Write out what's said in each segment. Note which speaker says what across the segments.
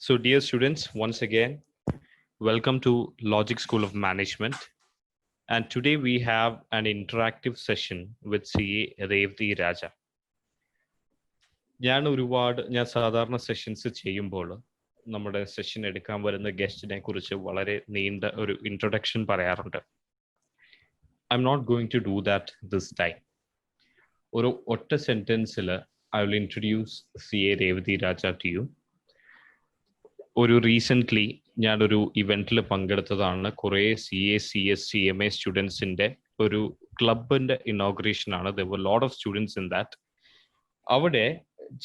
Speaker 1: So, dear students, once again, welcome to Logic School of Management. And today we have an interactive session with CA Revati Raja. ഞാൻ സാധാരണ sessions ചെയ്യുമ്പോൾ നമ്മുടെ session എടുക്കാൻ വരുന്ന ഗസ്റ്റിനെ കുറിച്ച് വളരെ നീണ്ട ഒരു ഇൻട്രൊഡക്ഷൻ പറയാറുണ്ട്. I am not going to do that this time. ഒരു ഒറ്റ സെന്റൻസിൽ I will introduce CA Revati Raja to you. ഒരു റീസെൻ്റ്ലി ഞാനൊരു ഇവൻറ്റിൽ പങ്കെടുത്തതാണ്. കുറേ CA, CS, CMA സ്റ്റുഡൻസിൻ്റെ ഒരു ക്ലബിൻ്റെ ഇനോഗ്രേഷനാണ്. There were lot of students in that. അവിടെ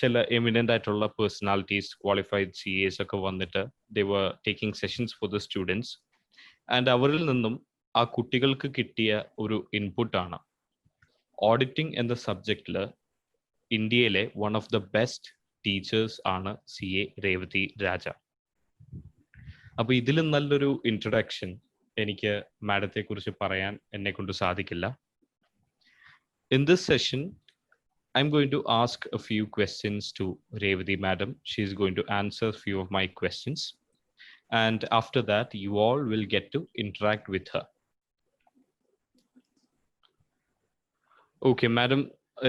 Speaker 1: ചില എമിനൻ്റ് ആയിട്ടുള്ള പേഴ്സണാലിറ്റീസ്, ക്വാളിഫൈഡ് CAs ഒക്കെ വന്നിട്ട് they were taking sessions for the students. And അവരിൽ നിന്നും ആ കുട്ടികൾക്ക് കിട്ടിയ ഒരു ഇൻപുട്ടാണ് ഓഡിറ്റിംഗ് എന്ന സബ്ജക്റ്റിൽ ഇന്ത്യയിലെ one of the best teachers ആണ് CA Revati Raja. അപ്പോൾ ഇതിലും നല്ലൊരു ഇൻട്രൊഡക്ഷൻ എനിക്ക് മാഡത്തെ കുറിച്ച് പറയാൻ എന്നെ കൊണ്ട് സാധിക്കില്ല. In this session I'm going to ask a few questions to Revati madam. She is going to answer few of my questions, and after that you all will get to interact with her. Okay, madam.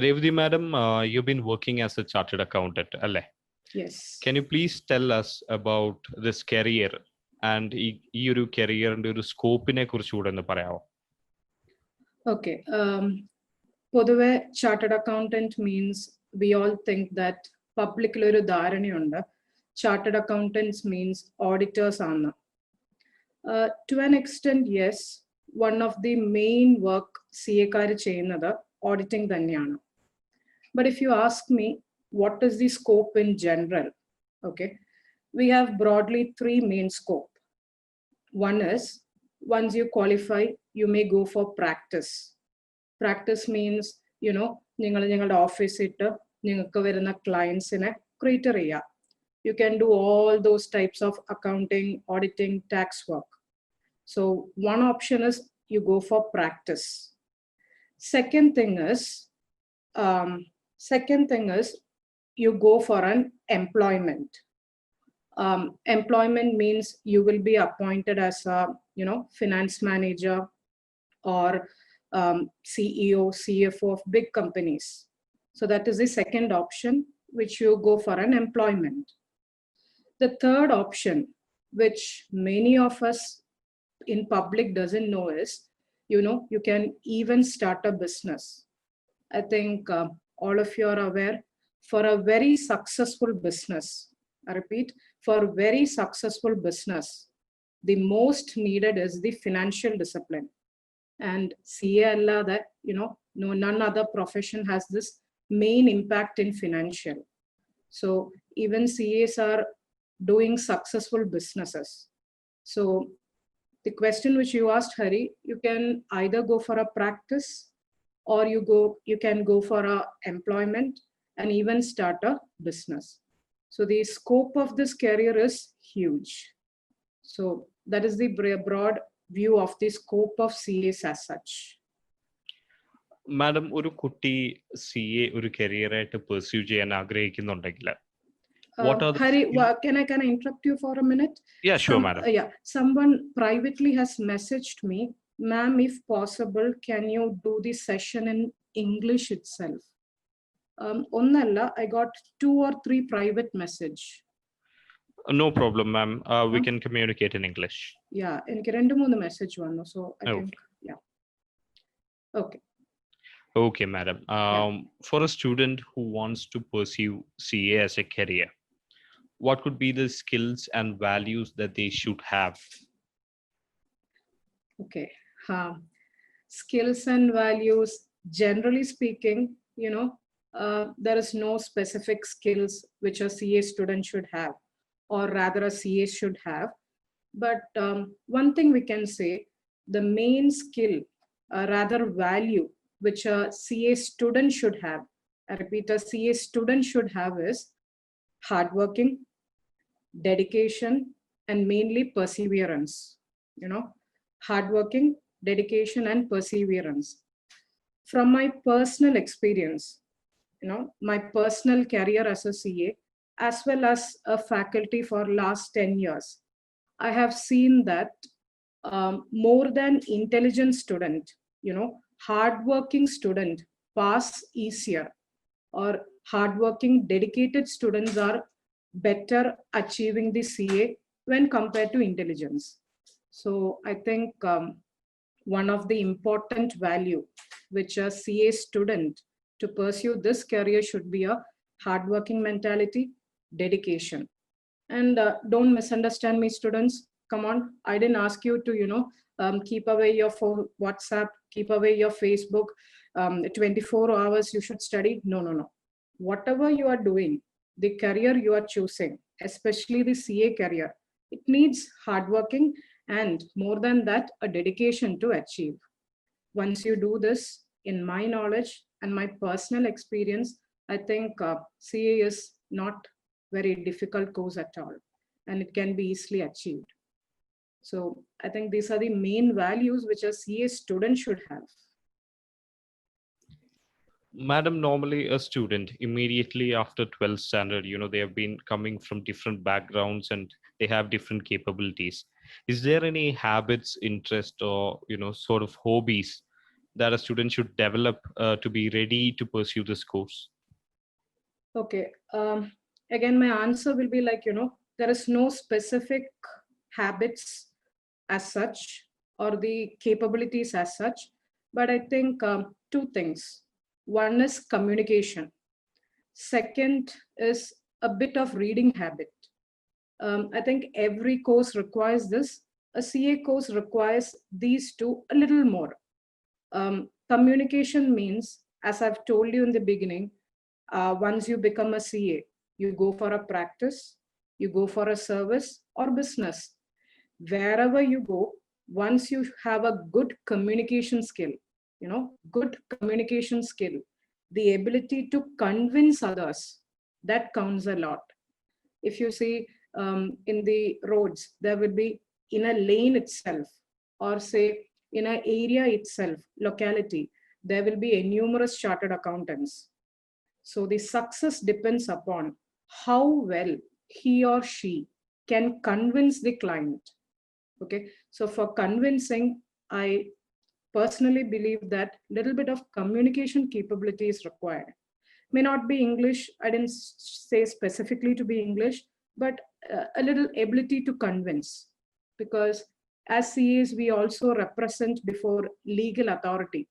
Speaker 1: Revati madam, you've been working as a chartered accountant, alle?
Speaker 2: Yes.
Speaker 1: Can you please tell us about this career and ഈ ഒരു കരിയറിന്റെ ഒരു സ്കോപ്പിനെ കുറിച്ച് കൂടെ ഒന്ന് പറയാമോ?
Speaker 2: Okay, പൊതുവെ chartered accountant means we all think that പബ്ലിക്കിലൊരു ധാരണയുണ്ട് ചാർട്ടേഡ് അക്കൗണ്ടൻസ് മീൻസ് ഓഡിറ്റേഴ്സ് ആണ്. To an extent yes, one of the main work CA ചെയ്യുന്നത് ഓഡിറ്റിംഗ് തന്നെയാണ്. But if you ask me what is the scope in general? Okay, we have broadly three main scope. One is, once you qualify, you may go for practice. Practice means, നിങ്ങളുടെ ഓഫീസിട്ട് നിങ്ങൾക്ക് വരുന്ന ക്ലയൻസിനെ ക്രീറ്റർ ചെയ്യുക. You can do all those types of accounting, auditing, tax work. So one option is you go for practice. Second thing is you go for an employment. Employment means you will be appointed as a finance manager or CEO, CFO of big companies. So that is the second option, which you go for an employment. The third option, which many of us in public doesn't know, is you can even start a business. I think all of you are aware, for a very successful business, I repeat, for very successful business, the most needed is the financial discipline. And CA that, no, none other profession has this main impact in financial. So even CAs are doing successful businesses. So the question which you asked, Hari, you can either go for a practice or you can go for a employment and even start a business. So the scope of this career is huge. So that is the broad view of the scope of CAs as such.
Speaker 1: Madam, ഒരു കുട്ടി CA ഒരു കരിയറായിട്ട് pursue ചെയ്യാൻ ആഗ്രഹിക്കുന്നുണ്ടെങ്കിൽ
Speaker 2: Hari, can I interrupt you for a minute?
Speaker 1: Yeah, sure, madam.
Speaker 2: Yeah, someone privately has messaged me, ma'am, if possible, can you do the session in English itself? Onnalla, I got 2 or 3 private message.
Speaker 1: No problem, ma'am. We can communicate in English.
Speaker 2: Yeah, എനിക്ക് 2-3 message വന്നു, so I think, yeah. Okay.
Speaker 1: Okay, madam. For a student who wants to pursue CA as a career, what could be the skills and values that they should have?
Speaker 2: Okay. Skills and values, generally speaking, there is no specific skills which a CA student should have, or rather a CA should have. But one thing we can say, the main skill, rather value, which a CA student should have, I repeat, a CA student should have is hardworking, dedication, and mainly perseverance. Hardworking, dedication, and perseverance. From my personal experience, my personal career as a CA, as well as a faculty for last 10 years, I have seen that more than intelligent student, hardworking student pass easier, or hardworking, dedicated students are better achieving the CA when compared to intelligence. So I think one of the important value which a CA student to pursue this career should be a hardworking mentality, dedication. And don't misunderstand me, students. Come on, I didn't ask you to, keep away your WhatsApp, keep away your Facebook. 24 hours you should study. No, no, no. Whatever you are doing, the career you are choosing, especially the CA career, it needs hardworking and more than that, a dedication to achieve. Once you do this, in my knowledge and my personal experience, I think CA is not very difficult course at all, and it can be easily achieved. So I think these are the main values which a CA student should have.
Speaker 1: Madam, normally a student immediately after 12th standard, they have been coming from different backgrounds and they have different capabilities. Is there any habits, interest, or sort of hobbies that a student should develop to be ready to pursue this course?
Speaker 2: Okay. Again, my answer will be like, there is no specific habits as such or the capabilities as such, but I think two things. One is communication. Second is a bit of reading habit. I think every course requires this. A CA course requires these two a little more. Communication means, as I've told you in the beginning, once you become a CA, you go for a practice, you go for a service or business. Wherever you go, once you have a good communication skill, good communication skill, the ability to convince others, that counts a lot. If you see in the roads, there will be in a lane itself, or say in an area itself, locality, there will be a numerous chartered accountants. So the success depends upon how well he or she can convince the client. Okay, so for convincing, I personally believe that little bit of communication capability is required. May not be English, I didn't say specifically to be English, but a little ability to convince. Because as CAs, we also represent before legal authority,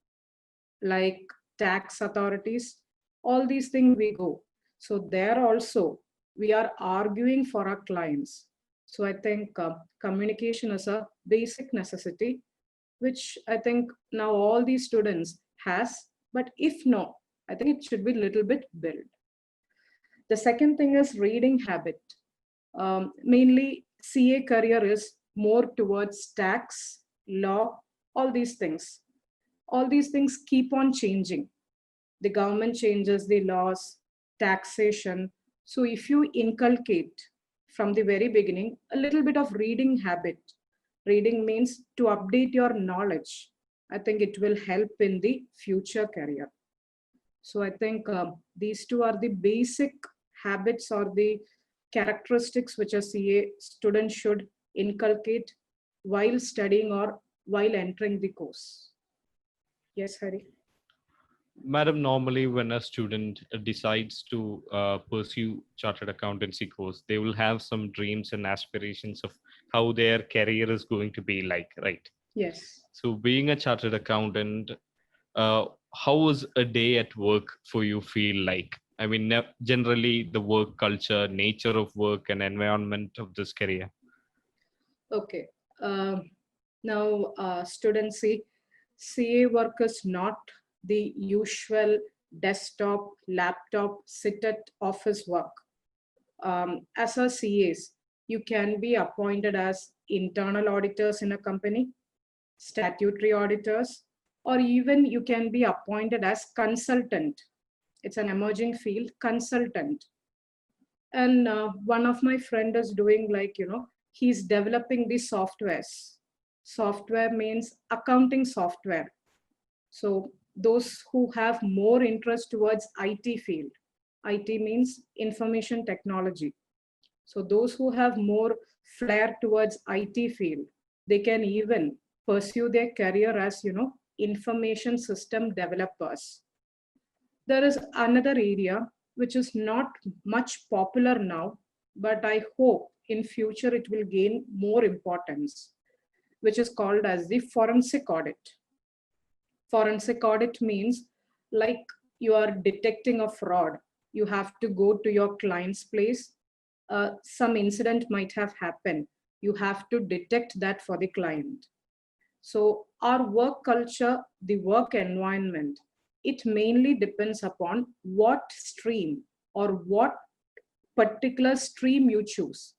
Speaker 2: like tax authorities, all these things we go. So there also, we are arguing for our clients. So I think communication is a basic necessity, which I think now all these students has, but if no, I think it should be a little bit built. The second thing is reading habit. Mainly CA career is more towards tax, law, all these things. All these things keep on changing. The government changes the laws, taxation. So if you inculcate from the very beginning a little bit of reading habit, reading means to update your knowledge, I think it will help in the future career. So I think these two are the basic habits or the characteristics which a CA student should inculcate while studying or while entering the course. Yes, Hari.
Speaker 1: Madam, normally when a student decides to pursue chartered accountancy course, they will have some dreams and aspirations of how their career is going to be like, right?
Speaker 2: Yes.
Speaker 1: So being a chartered accountant, how was a day at work for you feel like? I mean, generally the work culture, nature of work and environment of this career.
Speaker 2: Okay. Now, students see, CA work is not the usual desktop, laptop, sit at office work. As a CAs, you can be appointed as internal auditors in a company, statutory auditors, or even you can be appointed as consultant. It's an emerging field, consultant. And one of my friend is doing like, he's developing the softwares. Software means accounting software. So those who have more interest towards IT field, IT means information technology. So those who have more flair towards IT field, they can even pursue their career as, information system developers. There is another area which is not much popular now, but I hope in future it will gain more importance, which is called as the forensic audit. Forensic audit means like you are detecting a fraud. You have to go to your client's place. Some incident might have happened. You have to detect that for the client. So our work culture, the work environment, it mainly depends upon what stream or what particular stream you choose.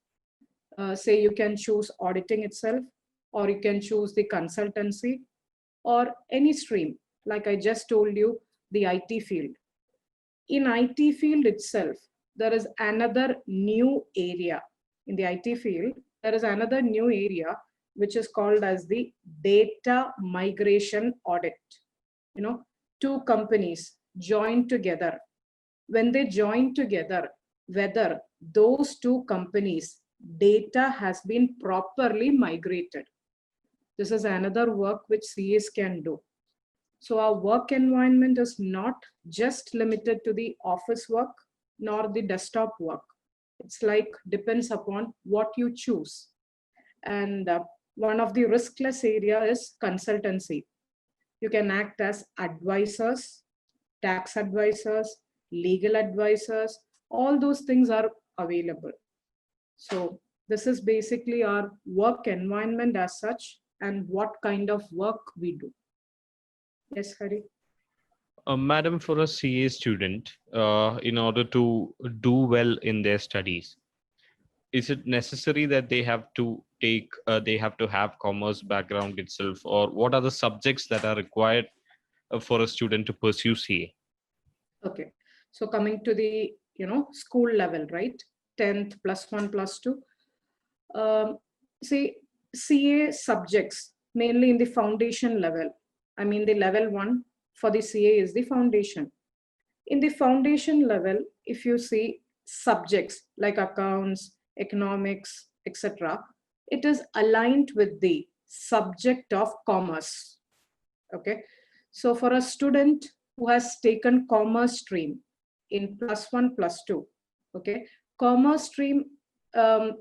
Speaker 2: Say you can choose auditing itself, or you can choose the consultancy, or any stream. Like I just told you, the IT field. In IT field itself, there is another new area. In the IT field, there is another new area which is called as the data migration audit. Two companies join together. When they join together, whether those two companies' data has been properly migrated. This is another work which CAs can do. So our work environment is not just limited to the office work nor the desktop work. It's like depends upon what you choose. And one of the riskless area is consultancy. You can act as advisors, tax advisors, legal advisors, all those things are available. So this is basically our work environment as such and what kind of work we do. Yes, Hari.
Speaker 1: Madam, for a CA student, in order to do well in their studies, is it necessary that they have to have commerce background itself, or what are the subjects that are required for a student to pursue CA?
Speaker 2: Okay, so coming to the school level, right? 10th +1 +2. See, CA subjects mainly in the foundation level. I mean, the level 1 for the CA is the foundation. In the foundation level, if you see subjects like accounts, economics, etc., it is aligned with the subject of commerce. Okay, so for a student who has taken commerce stream in +1 +2, okay, commerce stream,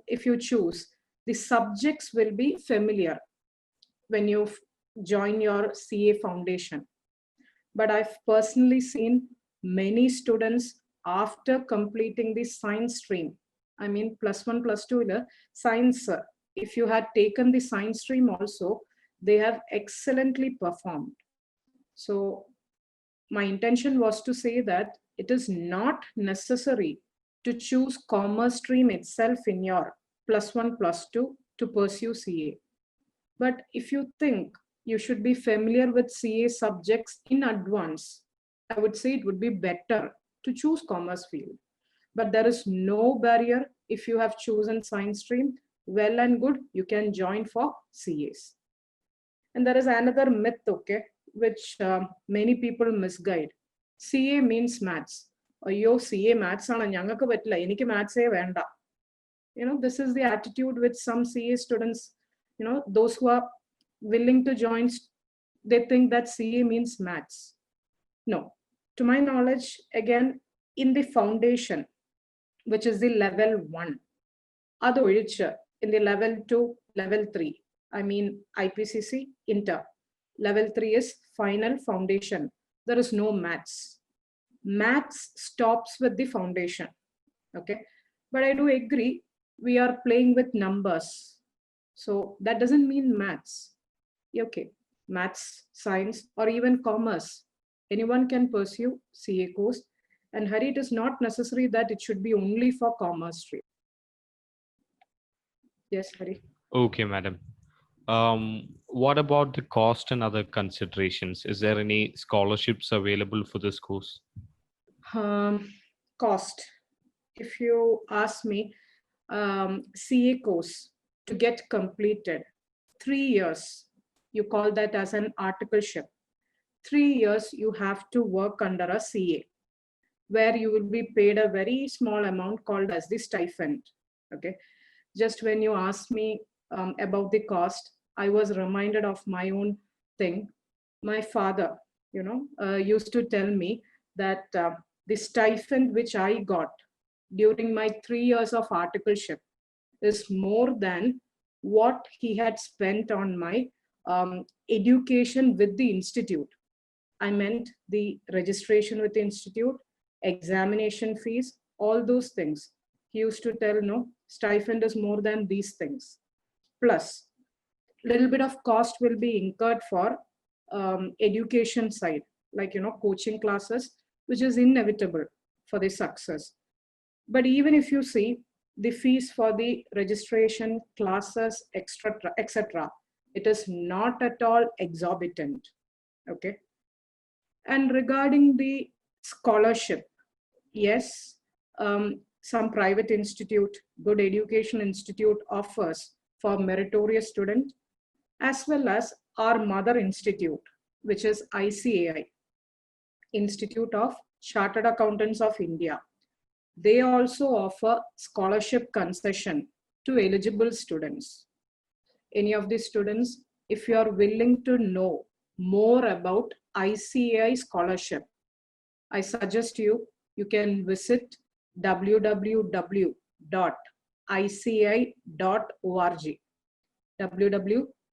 Speaker 2: if you choose, the subjects will be familiar when you join your CA foundation. But I've personally seen many students after completing the science stream. I mean, +1 +2 science. If you had taken the science stream also, they have excellently performed. So my intention was to say that it is not necessary to choose commerce stream itself in your +1 +2 to pursue CA. But if you think you should be familiar with CA subjects in advance, I would say it would be better to choose commerce field. But there is no barrier. If you have chosen science stream, well and good, you can join for CAs. And there is another myth, okay, which many people misguide. CA means maths. Ayyo, CA maths aanu njangalku pattilla, enikku maths e venda. This is the attitude which some CA students, those who are willing to join, they think that CA means maths. No, to my knowledge, again, in the foundation, which is the level 1, other which in the level 2, level 3, I mean IPCC, inter. Level 3 is final foundation. There is no maths. Maths stops with the foundation. Okay, but I do agree we are playing with numbers. So that doesn't mean maths. Okay, maths, science, or even commerce. Anyone can pursue CA course. And Hari, it is not necessary that it should be only for commerce stream. Yes, Hari.
Speaker 1: Okay, madam. What about the cost and other considerations? Is there any scholarships available for this course?
Speaker 2: Cost. If you ask me, CA course to get completed, 3 years, you call that as an articleship. 3 years, you have to work under a CA. where you will be paid a very small amount called as the stipend. Okay. Just when you asked me about the cost, I was reminded of my own thing. My father, used to tell me that the stipend which I got during my 3 years of articleship is more than what he had spent on my education with the institute. I meant the registration with the institute, examination fees, all those things. He used to tell, no, stipend is more than these things. Plus, little bit of cost will be incurred for education side, like, coaching classes, which is inevitable for the success. But even if you see the fees for the registration, classes, etc., it is not at all exorbitant. Okay. And regarding the scholarship, yes, some private institute, good education institute offers for meritorious student, as well as our mother institute, which is ICAI, Institute of Chartered Accountants of India. They also offer scholarship concession to eligible students. Any of the students, if you are willing to know more about ICAI scholarship, I suggest you can visit www.ici.org, www.ici.org.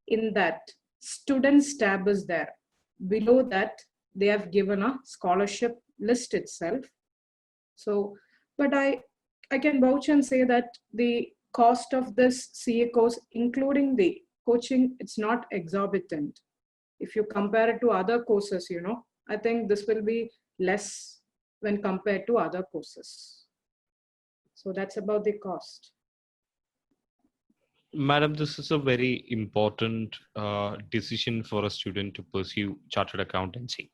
Speaker 2: In that, students tab is there. Below that, they have given a scholarship list itself. So, but I can vouch and say that the cost of this CA course, including the coaching, it's not exorbitant. If you compare it to other courses, I think this will be less when compared to other courses. So that's about the cost.
Speaker 1: Madam, this is a very important decision for a student to pursue chartered accountancy.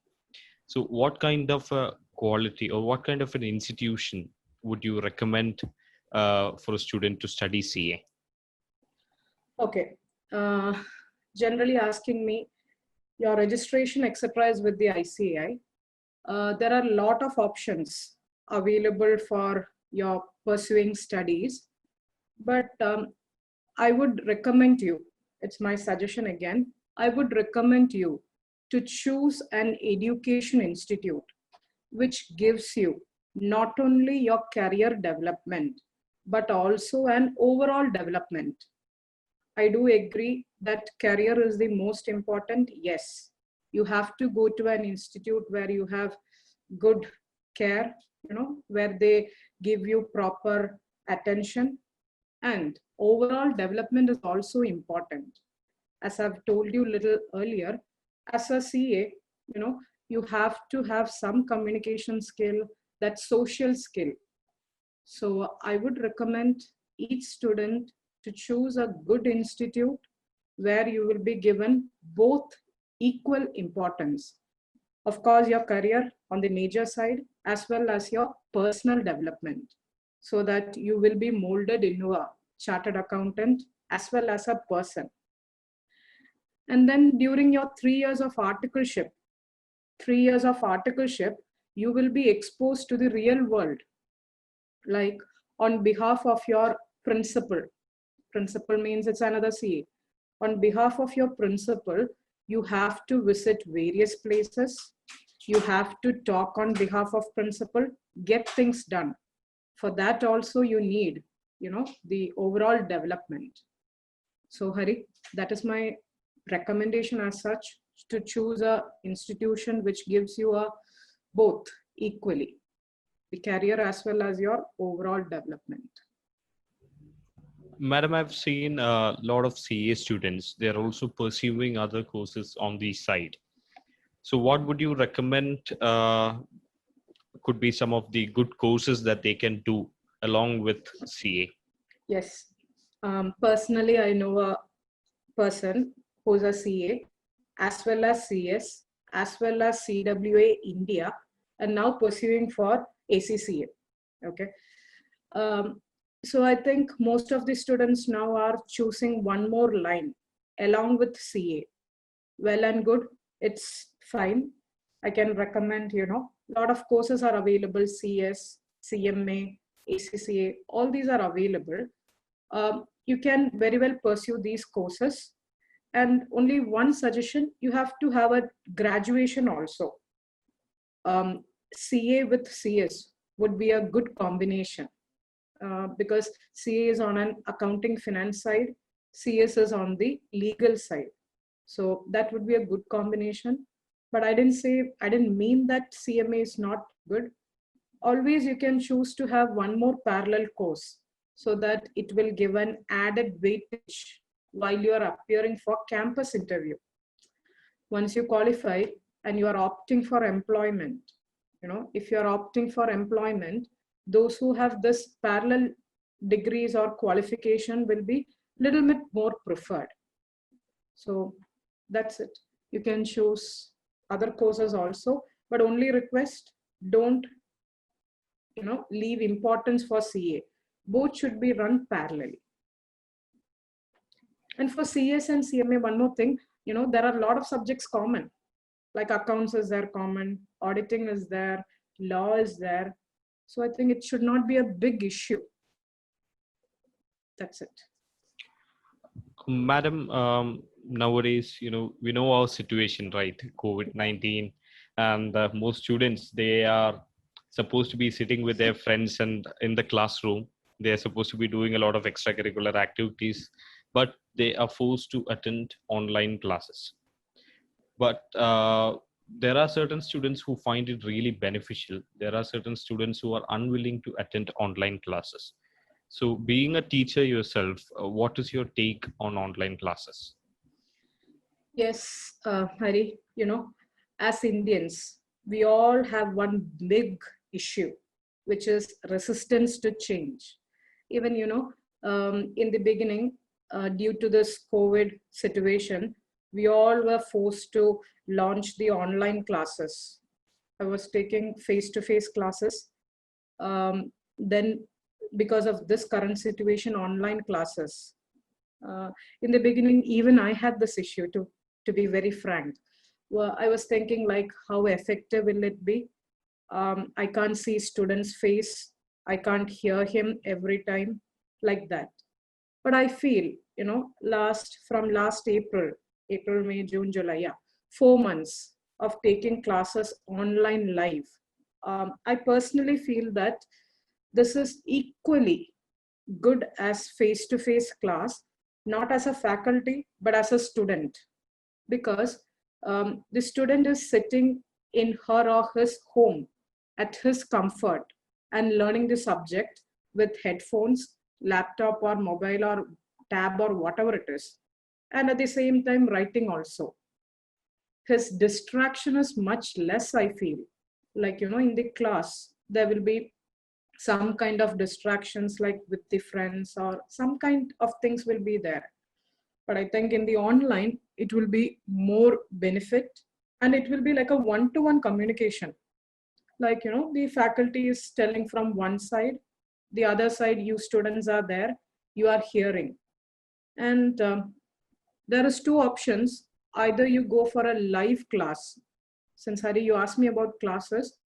Speaker 1: So what kind of a quality or what kind of an institution would you recommend for a student to study CA?
Speaker 2: Okay. Generally asking me, your registration, etc. is with the ICAI. There are a lot of options available for your pursuing studies, but I would recommend you, it's my suggestion again, I would recommend you to choose an education institute which gives you not only your career development, but also an overall development. I do agree that career is the most important. Yes, you have to go to an institute where you have good care, where they give you proper attention, and overall development is also important. As I've told you a little earlier, as a CA, you have to have some communication skill, that social skill. So I would recommend each student to choose a good institute where you will be given both equal importance. Of course, your career on the major side, as well as your personal development, so that you will be molded into a chartered accountant as well as a person. And then during your 3 years of articleship, you will be exposed to the real world, like on behalf of your principal. Principal means it's another CA. On behalf of your principal, you have to visit various places. You have to talk on behalf of principal, get things done. For that also you need, the overall development. So Hari, that is my recommendation as such, to choose a institution which gives you a both equally, the career as well as your overall development.
Speaker 1: Madam, I've seen a lot of CA students. They're also pursuing other courses on the side. So what would you recommend could be some of the good courses that they can do along with CA?
Speaker 2: Yes. Personally, I know a person who's a CA, as well as CS, as well as CWA India, and now pursuing for ACCA. Okay. So I think most of the students now are choosing one more line along with CA. Well and good, it's fine. I can recommend, a lot of courses are available, CS, CMA, ACCA, all these are available. You can very well pursue these courses. And only one suggestion, you have to have a graduation also. CA with CS would be a good combination because CA is on an accounting finance side, CS is on the legal side. So that would be a good combination. But I didn't mean that CMA is not good. Always you can choose to have one more parallel course so that it will give an added weightage while you are appearing for campus interview. Once you qualify and you are opting for employment, if you are opting for employment, those who have this parallel degrees or qualification will be little bit more preferred. So that's it. You can choose other courses also, but only request, don't leave importance for CA. Both should be run parallelly. And for CS and CMA, one more thing, there are a lot of subjects common, like accounts is there common, auditing is there, law is there. So I think it should not be a big issue. That's it.
Speaker 1: Madam, nowadays, we know our situation, right? COVID-19, and most students, they are supposed to be sitting with their friends and in the classroom. They are supposed to be doing a lot of extracurricular activities, but they are forced to attend online classes. But there are certain students who find it really beneficial. There are certain students who are unwilling to attend online classes. So being a teacher yourself, what is your take on online classes?
Speaker 2: Yes, Hari, as Indians, we all have one big issue, which is resistance to change. Even, in the beginning, due to this COVID situation, we all were forced to launch the online classes. I was taking face-to-face classes. Then because of this current situation, online classes. In the beginning, even I had this issue, to be very frank. Well, I was thinking like, how effective will it be? I can't see student's face. I can't hear him every time, like that. But I feel, from last April, May, June, July, yeah, 4 months of taking classes online live. I personally feel that this is equally good as face-to-face class, not as a faculty, but as a student. Because the student is sitting in her or his home at his comfort and learning the subject with headphones, laptop or mobile or tab or whatever it is. And at the same time, writing also. His distraction is much less, I feel. Like, in the class, there will be some kind of distractions like with the friends or some kind of things will be there. But I think in the online, it will be more benefit and it will be like a one-to-one communication. Like, the faculty is telling from one side, the other side, you students are there, you are hearing. And there is two options. Either you go for a live class. Since Hari, you asked me about classes,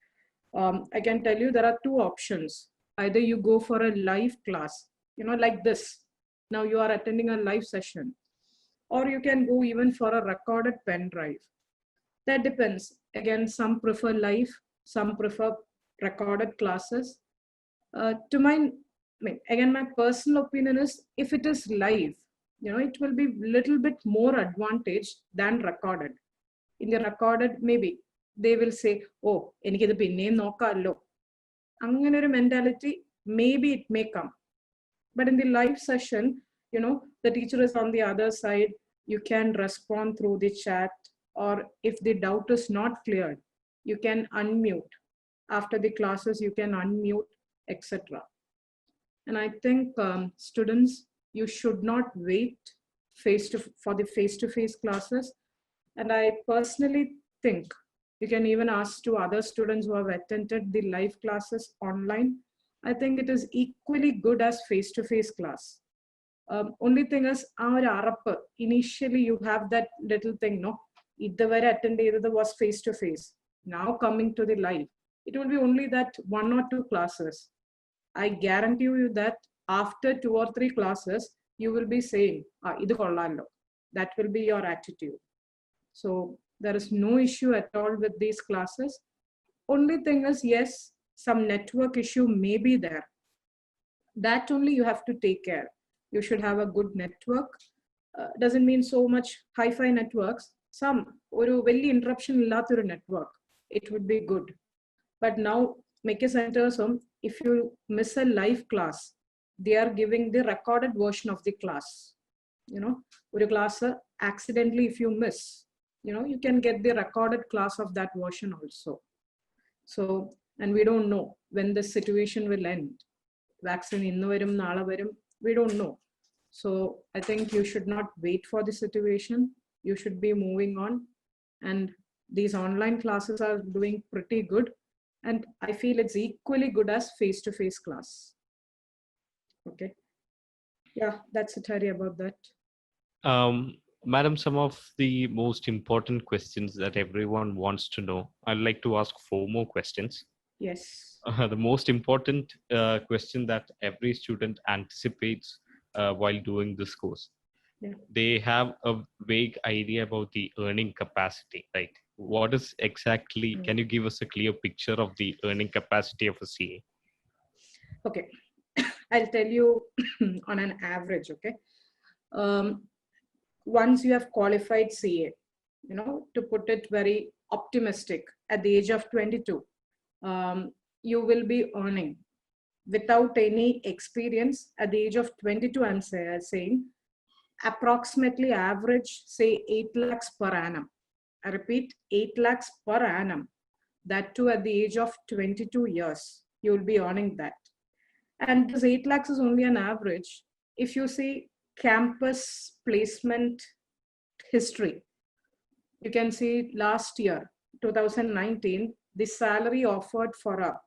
Speaker 2: I can tell you there are two options. Either you go for a live class, like this. Now you are attending a live session. Or you can go even for a recorded pen drive. That depends. Again, some prefer live, some prefer recorded classes. Again, my personal opinion is if it is live, it will be little bit more advantage than recorded. In the recorded, maybe they will say, oh, enikithu pinne nokkallo. Angane oru mentality, maybe it may come. But in the live session, the teacher is on the other side, you can respond through the chat, or if the doubt is not cleared, you can unmute. After the classes, you can unmute, etc. And I think students, you should not wait for the face-to-face classes. And I personally think you can even ask to other students who have attended the live classes online. I think it is equally good as face-to-face class. Only thing is, initially you have that little thing, no? Idhavare attended was face-to-face. Now coming to the live, it will be only that 1 or 2 classes. I guarantee you that after 2 or 3 classes, you will be saying, idu kollallo. That will be your attitude. So there is no issue at all with these classes. Only thing is, yes, some network issue may be there. That only you have to take care. You should have a good network. Doesn't mean so much hi-fi networks. Some oru velli interruption illathor network, it would be good. But now Mickey centers, if you miss a live class, they are giving the recorded version of the class. You know, oru class accidentally if you miss, you know, you can get the recorded class of that version also. So, and we don't know when this situation will end. Vaccine innu varum naala varum, we don't know. So I think you should not wait for the situation. You should be moving on. And these online classes are doing pretty good. And I feel it's equally good as face-to-face class. Okay. Yeah, that's it, Hari, about that.
Speaker 1: Madam, some of the most important questions that everyone wants to know. I'd like to ask 4 more questions.
Speaker 2: Yes.
Speaker 1: The most important question that every student anticipates while doing this course.
Speaker 2: Yeah.
Speaker 1: They have a vague idea about the earning capacity. Like, what is exactly, can you give us a clear picture of the earning capacity of a CA?
Speaker 2: Okay. I'll tell you on an average, okay? Once you have qualified CA, you know, to put it very optimistic, at the age of 22, you will be earning without any experience at the age of 22, I'm saying approximately average, say 8 lakhs per annum. I repeat, 8 lakhs per annum. That too at the age of 22 years, you will be earning that. And this 8 lakhs is only an average. If you see campus placement history, you can see last year, 2019, the salary offered for a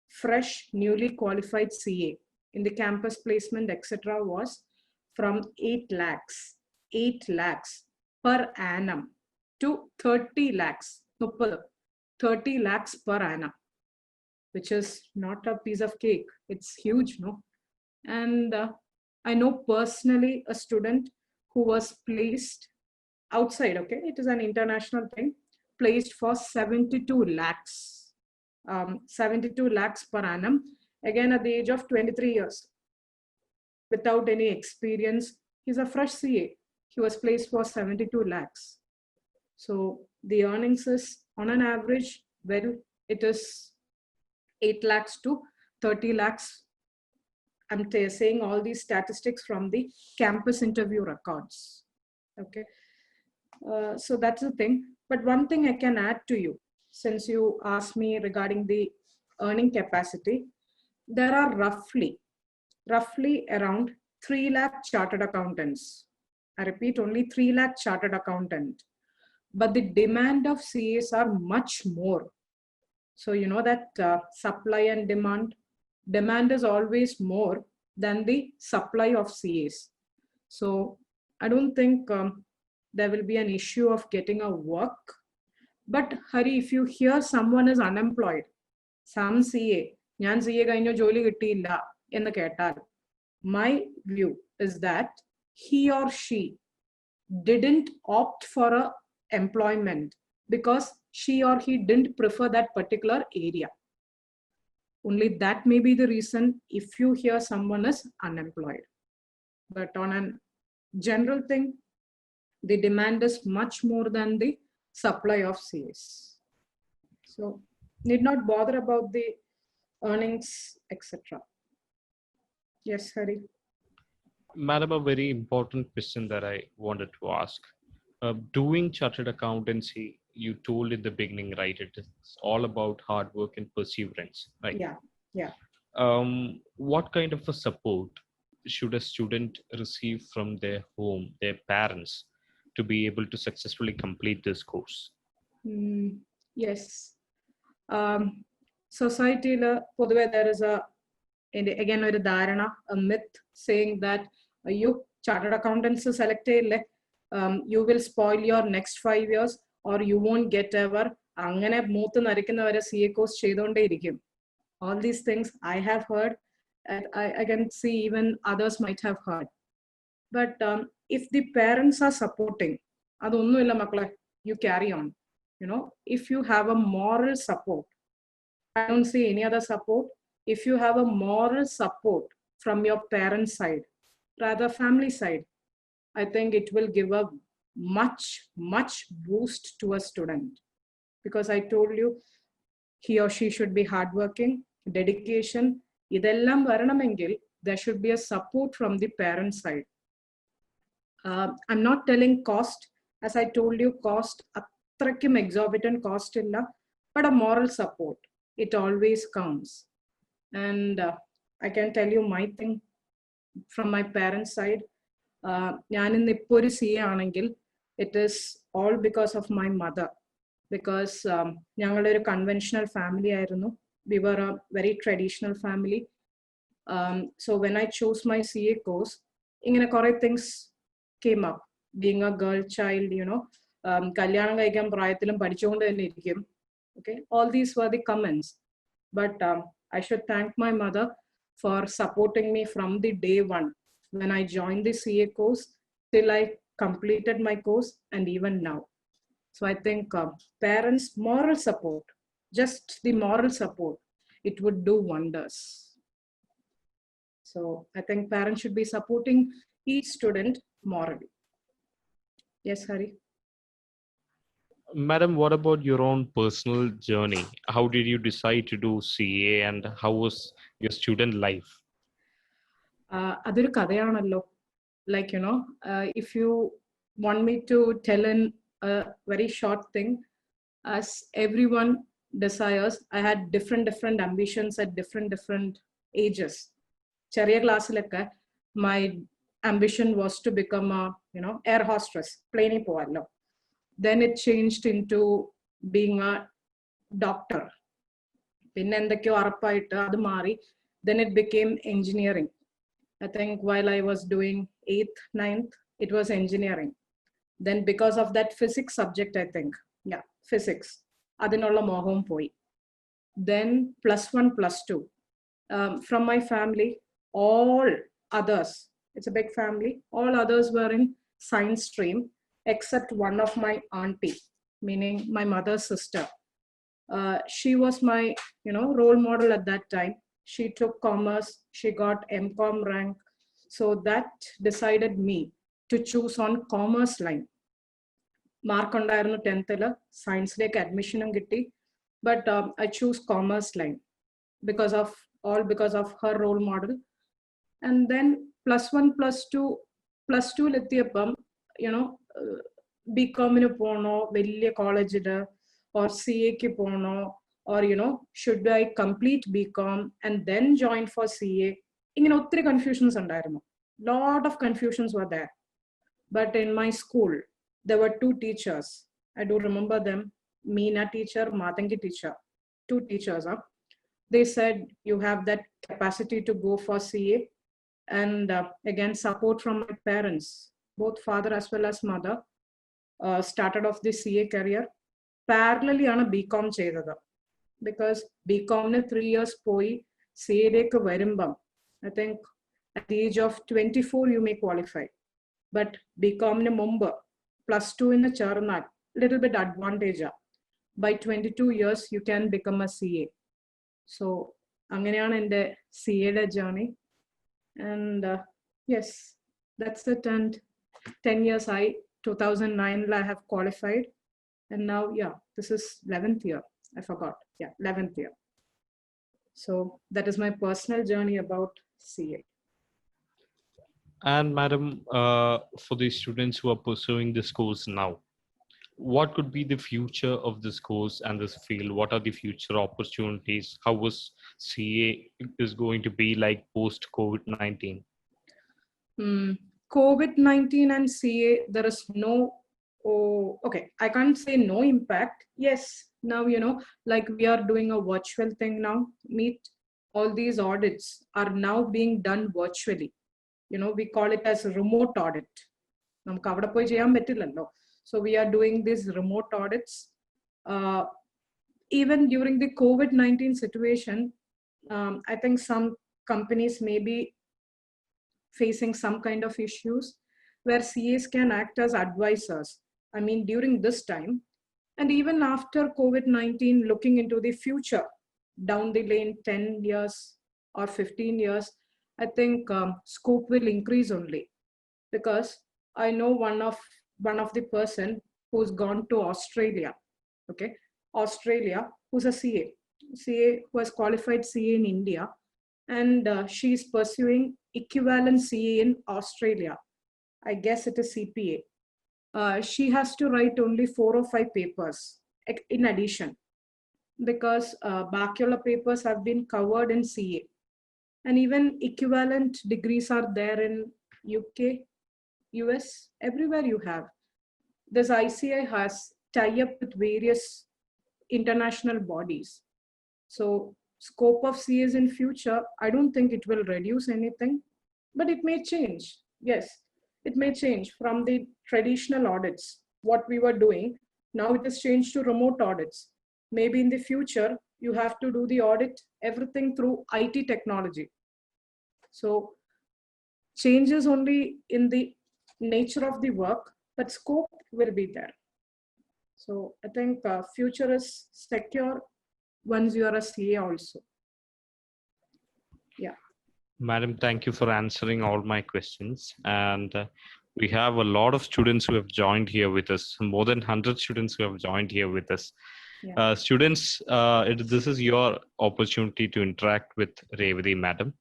Speaker 2: fresh, newly qualified CA in the campus placement, etc., was from 8 lakhs per annum to 30 lakhs, 30 lakhs per annum, which is not a piece of cake. It's huge, no? And I know personally a student who was placed outside, okay? It is an international thing, placed for 72 lakhs. 72 lakhs per annum, again at the age of 23 years, without any experience. He's a fresh CA. He was placed for 72 lakhs. So the earnings is on an average, well, it is 8 lakhs to 30 lakhs. I'm saying all these statistics from the campus interview records. Okay. So that's the thing. But one thing I can add to you, since you asked me regarding the earning capacity, there are roughly around 3 lakh chartered accountants. I repeat, only 3 lakh chartered accountant. But the demand of CAs are much more. So you know that supply and demand is always more than the supply of CAs. So I don't think there will be an issue of getting a work. But Hari, if you hear someone is unemployed, some CA, njan CA കഴിഞ്ഞ ജോലി കിട്ടിയില്ല എന്ന് കേട്ടാൽ, my view is that he or she didn't opt for a employment because she or he didn't prefer that particular area. Only that may be the reason if you hear someone is unemployed. But on a general thing, the demand is much more than the supply of CAs. So need not bother about the earnings, etc. Yes, Hari.
Speaker 1: Madam, a very important question that I wanted to ask. Doing chartered accountancy, you told in the beginning, right? It is all about hard work and perseverance, right?
Speaker 2: Yeah.
Speaker 1: What kind of a support should a student receive from their home, their parents, to be able to successfully complete this course?
Speaker 2: Yes. Society, there is again a dharana, a myth saying that you chartered accountants select you will spoil your next 5 years or you won't get ever അങ്ങനെ മൂത്ത് നരയ്ക്കുന്നവരെ CA course ചെയ്തുകൊണ്ടേയിരിക്കും. All these things I have heard, and I can see even others might have heard. But if the parents are supporting, അതൊന്നുമില്ല മക്കളെ, you carry on. You know, if you have a moral support, I don't see any other support. If you have a moral support from your parents' side, rather family side, I think it will give a much boost to a student. Because I told you, he or she should be hardworking, dedication. ഇതെല്ലാം വരണമെങ്കിൽ there should be a support from the parent side. I'm not telling cost. As I told you, cost, അത്രയ്ക്കും exorbitant cost illa, but a moral support, it always counts. And I can tell you my thing from my parents' side. ഞാൻ ഇന്ന് ഇപ്പോൾ ഒരു CA ആണെങ്കിൽ it is all because of my mother. Because ഞങ്ങളുടെ ഒരു conventional family ആയിരുന്നു. We were a very traditional family. So when I chose my CA course, ഇങ്ങനെ കുറെ things came up. Being a girl child, you know, കല്യാണം കഴിക്കാൻ പ്രായത്തിലും പഠിച്ചുകൊണ്ട് തന്നെ ഇരിക്കും. Okay, all these were the comments. But I should thank my mother for supporting me from the day one when I joined the CA course till I completed my course, and even now. So I think parents' moral support, just the moral support, it would do wonders. So I think parents should be supporting each student morally. Yes, Hari.
Speaker 1: Madam, what about your own personal journey? How did you decide to do CA, and how was your student life?
Speaker 2: അതൊരു കഥയാണല്ലോ. Like, you know, if you want me to tell in a very short thing, as everyone desires, I had different ambitions at different ages. ചെറിയ ക്ലാസ്സിലൊക്കെ my ambition was to become a, you know, air hostess, പ്ലെയിനിൽ പോവാമല്ലോ. Then it changed into being a doctor. പിന്നെ എന്തൊക്കെയോ ഉറപ്പായിട്ട് അത് മാറി. Then it became engineering. I think while I was doing 8th, 9th, it was engineering. Then because of that physics subject, I think, yeah, physics, അതിനുള്ള മോഹവും പോയി. Then +1, +2. From my family, all others, it's a big family, all others were in science stream, except one of my auntie, meaning my mother's sister. She was my, you know, role model at that time. She took commerce, she got MCom rank. So that decided me to choose on commerce line. Mark ഉണ്ടായിരുന്നു 10th, സയൻസിലേക്ക് അഡ്മിഷനും കിട്ടി. But I choose commerce line because of her role model. And then +1, +2 എത്തിയപ്പം, you know, BComന് പോണോ വലിയ കോളേജിൽ, or CAക്ക് പോണോ, or, you know, should I complete BCom and then join for CA? ഇങ്ങനെ ഒത്തിരി confusions ഉണ്ടായിരുന്നു. Lot of confusions were there. But in my school, there were 2 teachers. I do remember them. Meena teacher, Matangi teacher. 2 teachers. They said, you have that capacity to go for CA. And again, support from my parents, both father as well as mother, started off the CA career. Parallelly on a BCom ചെയ്തത്. Because BComന് 3 years പോയി CAയിലേക്ക് വരുമ്പം, I think at the age of 24 you may qualify. But BComന് മുമ്പ് +2 ചേർന്നാൽ little bit advantage. By 22 years you can become a CA. So അങ്ങനെയാണ് എൻ്റെ CAയുടെ journey. And yes, that's it. And 10 years 2009 I have qualified. And now, yeah, this is 11th year. I forgot. Yeah, 11th year. So that is my personal journey about CA.
Speaker 1: And madam, for the students who are pursuing this course now, what could be the future of this course and this field? What are the future opportunities? How was CA is going to be like post COVID-19?
Speaker 2: COVID-19 and CA, there is no, okay, I can't say no impact. Yes, now, you know, like we are doing a virtual thing now. Meet, all these audits are now being done virtually. You know, we call it as remote audit. So we are doing these remote audits. even during the COVID-19 situation, I think some companies may be facing some kind of issues where CAs can act as advisors. I mean, during this time, and even after COVID-19, looking into the future, down the lane, 10 years or 15 years, I think scope will increase only, because I know one of the person who's gone to Australia, okay, Australia, who's a CA who has qualified CA in India, and she is pursuing equivalent CA in Australia. I guess it is CPA. She has to write only 4 or 5 papers in addition, because bakiയുള്ള papers have been covered in CA. And even equivalent degrees are there in UK, US, everywhere you have. This ICI has tie-up with various international bodies. So scope of CAs in future, I don't think it will reduce anything, but it may change. Yes, it may change from the traditional audits, what we were doing. Now it has changed to remote audits. Maybe in the future, you have to do the audit, everything through IT technology. So changes only in the nature of the work, but scope will be there. So I think future is secure once you are a CA also. Yeah.
Speaker 1: Madam, thank you for answering all my questions. And we have a lot of students who have joined here with us, more than 100 students who have joined here with us.
Speaker 2: Yeah.
Speaker 1: Students, this is your opportunity to interact with Revati Madam.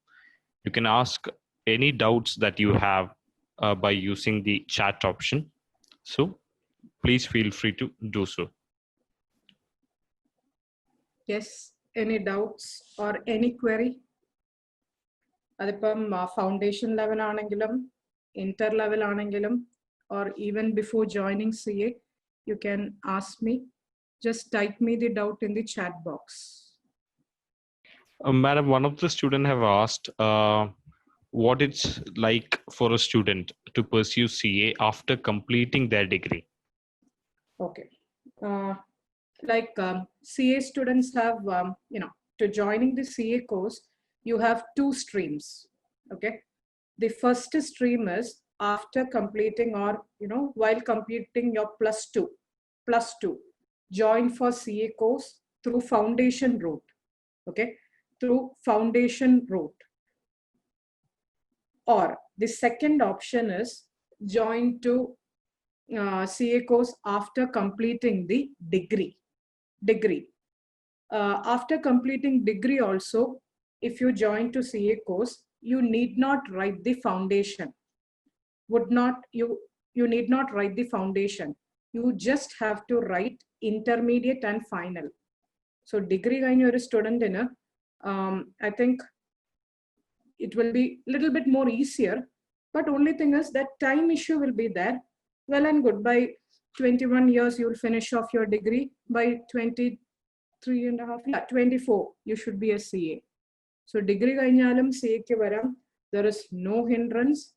Speaker 1: You can ask any doubts that you have by using the chat option. So please feel free to do so.
Speaker 2: Yes, any doubts or any query? Adipam foundation level anengilum, inter level anengilum, or even before joining CA, you can ask me. Just type me the doubt in the chat box.
Speaker 1: Madam, one of the students have asked what it's like for a student to pursue CA after completing their degree.
Speaker 2: Okay. CA students have, to joining the CA course, you have 2 streams. Okay. The first stream is after completing, or, while completing your plus two, join for CA course through foundation route. Okay. Through foundation route. Or the second option is join to CA course after completing the degree. After completing degree also, if you join to CA course, you need not write the foundation. You need not write the foundation. You just have to write intermediate and final. So degree kind you're a student in a, I think it will be a little bit more easier, but only thing is that time issue will be there. Well and good, by 21 years, you'll finish off your degree. By 23 and a half, 24, you should be a CA. So degree kainalum CA ke varam, there is no hindrance.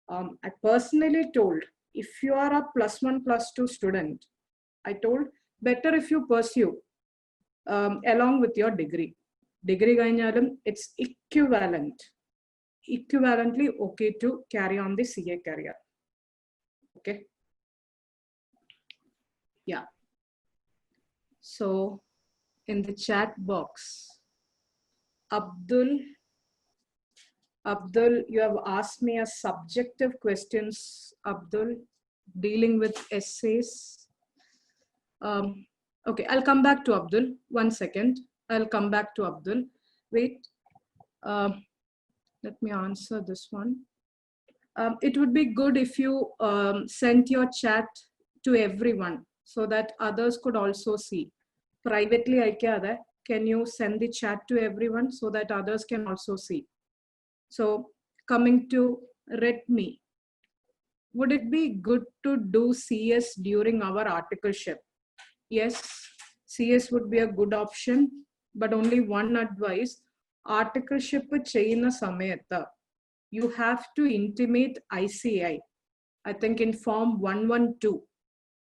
Speaker 2: I personally told, if you are a +1, +2 student, I told better if you pursue along with your degree. Degree kainalum, it's equivalently okay to carry on the CA career. Okay. Yeah. So in the chat box, Abdul, you have asked me a subjective questions, Abdul, dealing with essays. Okay, I'll come back to Abdul. 1 second. I'll come back to Abdul. Wait. Let me answer this one. It would be good if you sent your chat to everyone so that others could also see. Privately, can you send the chat to everyone so that others can also see? So coming to REDME, would it be good to do CS during our articleship? Yes, CS would be a good option, but only one advice, articleship cheyna samayatha, you have to intimate ICI, I think in form 112.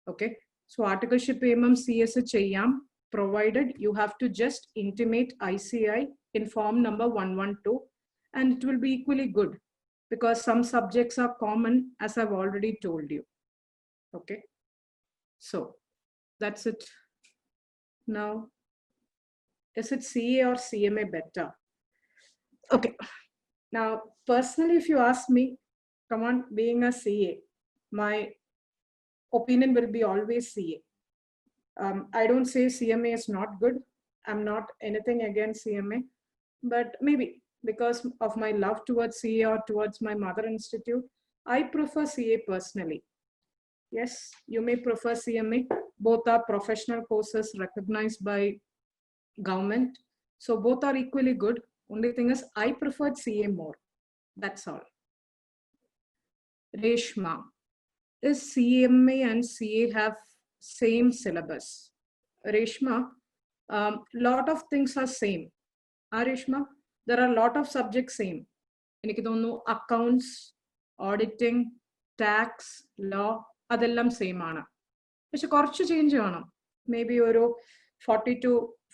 Speaker 2: Okay, so articleship CS cheyam, provided you have to just intimate ICI in form number 112, and it will be equally good because some subjects are common, as I've already told you. Okay, so that's it. Now, is it CA or CMA better? Okay, now personally, if you ask me, come on, being a CA, my opinion will be always CA. I don't say CMA is not good. I'm not anything against CMA, but maybe because of my love towards CA or towards my mother institute, I prefer CA personally. Yes, you may prefer CMA. Both are professional courses recognized by government. So both are equally good. Only thing is I preferred CA more. That's all. Reshma, is CMA and CA have same syllabus? Reshma, lot of things are same. Reshma, there are a lot of subjects same. എനിക്ക് തോന്നുന്നു accounts, auditing, tax, law അതെല്ലാം same ആണ്. പക്ഷെ കുറച്ച് change കാണും. May be ഒരു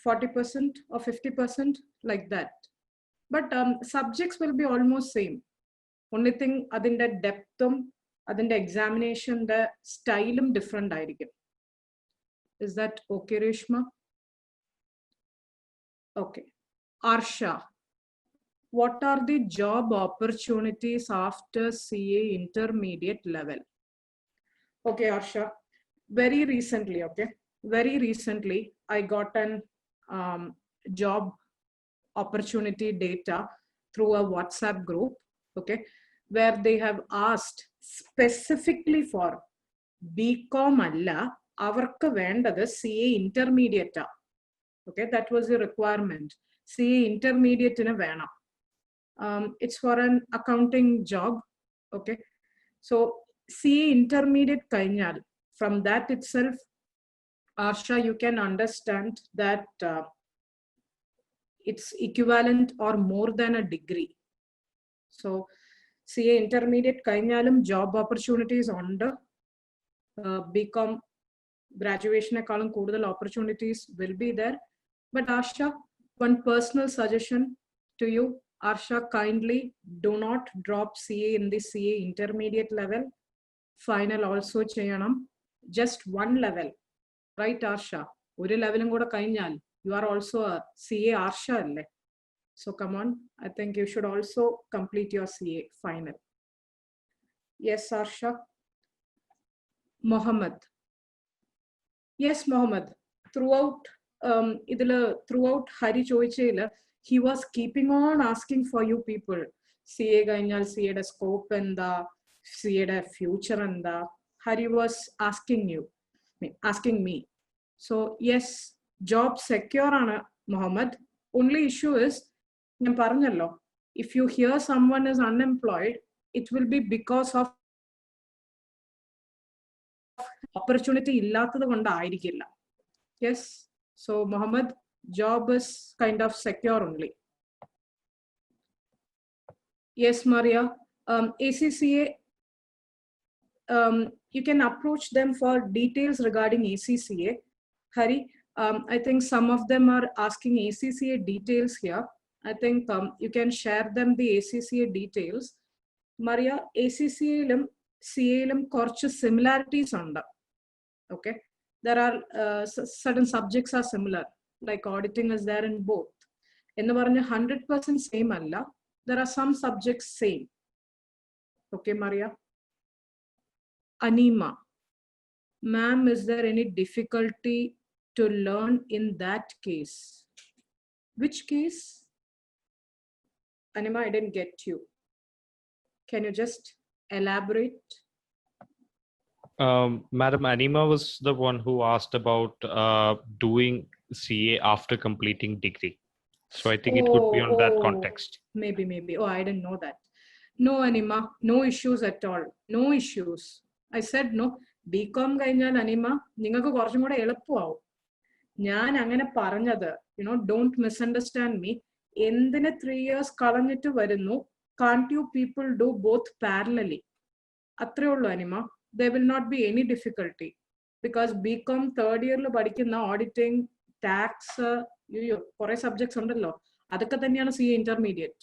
Speaker 2: 40% or 50% like that. But subjects will be almost same. Only thing അതിൻ്റെ ഡെപ്തും അതിൻ്റെ എക്സാമിനേഷൻ്റെ സ്റ്റൈലും ഡിഫറെൻ്റ് ആയിരിക്കും. Is that okay, Reshma? Okay. Arsha, what are the job opportunities after CA intermediate level? Okay, Arsha, very recently, I got an job opportunity data through a WhatsApp group, okay, where they have asked specifically for BCom alla avarkku vendathu CA intermediate. Okay, that was the requirement. CA intermediate ine venam. It's for an accounting job. Okay, so CA intermediate kainyal, from that itself, Arsha, you can understand that it's equivalent or more than a degree. So CA intermediate kainyalum job opportunities under BCom graduation ekkalum koodal opportunities will be there. But Arsha, one personal suggestion to you, Arsha, kindly do not drop CA in the CA intermediate level. Final also cheyanam. Just one level, right, Arsha? Oru levelum kuda kainyal you are also a CA Arsha alle. So come on, I think you should also complete your CA final. Yes, Arsha. Mohammed. Yes, Mohammed. Throughout Hari ചോദിച്ചതിൽ he was keeping on asking for you people. CA കഴിഞ്ഞാൽ CA scope എന്താ, CA future എന്താ. Hari was asking me. So yes, job secure ആണ് Mohammed. Only issue is, ഞാൻ പറഞ്ഞല്ലോ, if you hear someone is unemployed, it will be because of opportunity ഇല്ലാത്തത് കൊണ്ടായിരിക്കില്ല. Yes, so Mohammed, job is kind of secure only. Yes, Maria, ACCA, you can approach them for details regarding ACCA. Hari, I think some of them are asking ACCA details here. I think you can share them the ACCA details. Maria, ACCA CA കുറച്ച് similarities ഉണ്ട്. Okay, there are certain subjects are similar, like auditing is there in both. എന്ന് പറഞ്ഞ 100% same അല്ല, there are some subjects same. Okay, Maria. Anima, ma'am, is there any difficulty to learn in that case? Which case? Anima, I didn't get you. Can you just elaborate?
Speaker 1: Madam, Anima was the one who asked about doing CA after completing degree. So I think it could be on that context.
Speaker 2: Maybe. Oh, I didn't know that. No, Anima, no issues at all. No issues. I said no. BCom കഴിഞ്ഞാൽ Anima, നിങ്ങൾക്ക് കുറച്ചും കൂടെ എളുപ്പമാവും. ഞാൻ അങ്ങനെ പറഞ്ഞത്, don't misunderstand me. എന്തിന് 3 years കളഞ്ഞിട്ട് വരുന്നു? Can't you people do both parallelly? അത്രേ ഉള്ളൂ Anima. There will not be any difficulty because BCom third year പഠിക്കുന്ന auditing, ടാക്സ്, കുറെ സബ്ജക്ട്സ് ഉണ്ടല്ലോ, അതൊക്കെ തന്നെയാണ് CA intermediate.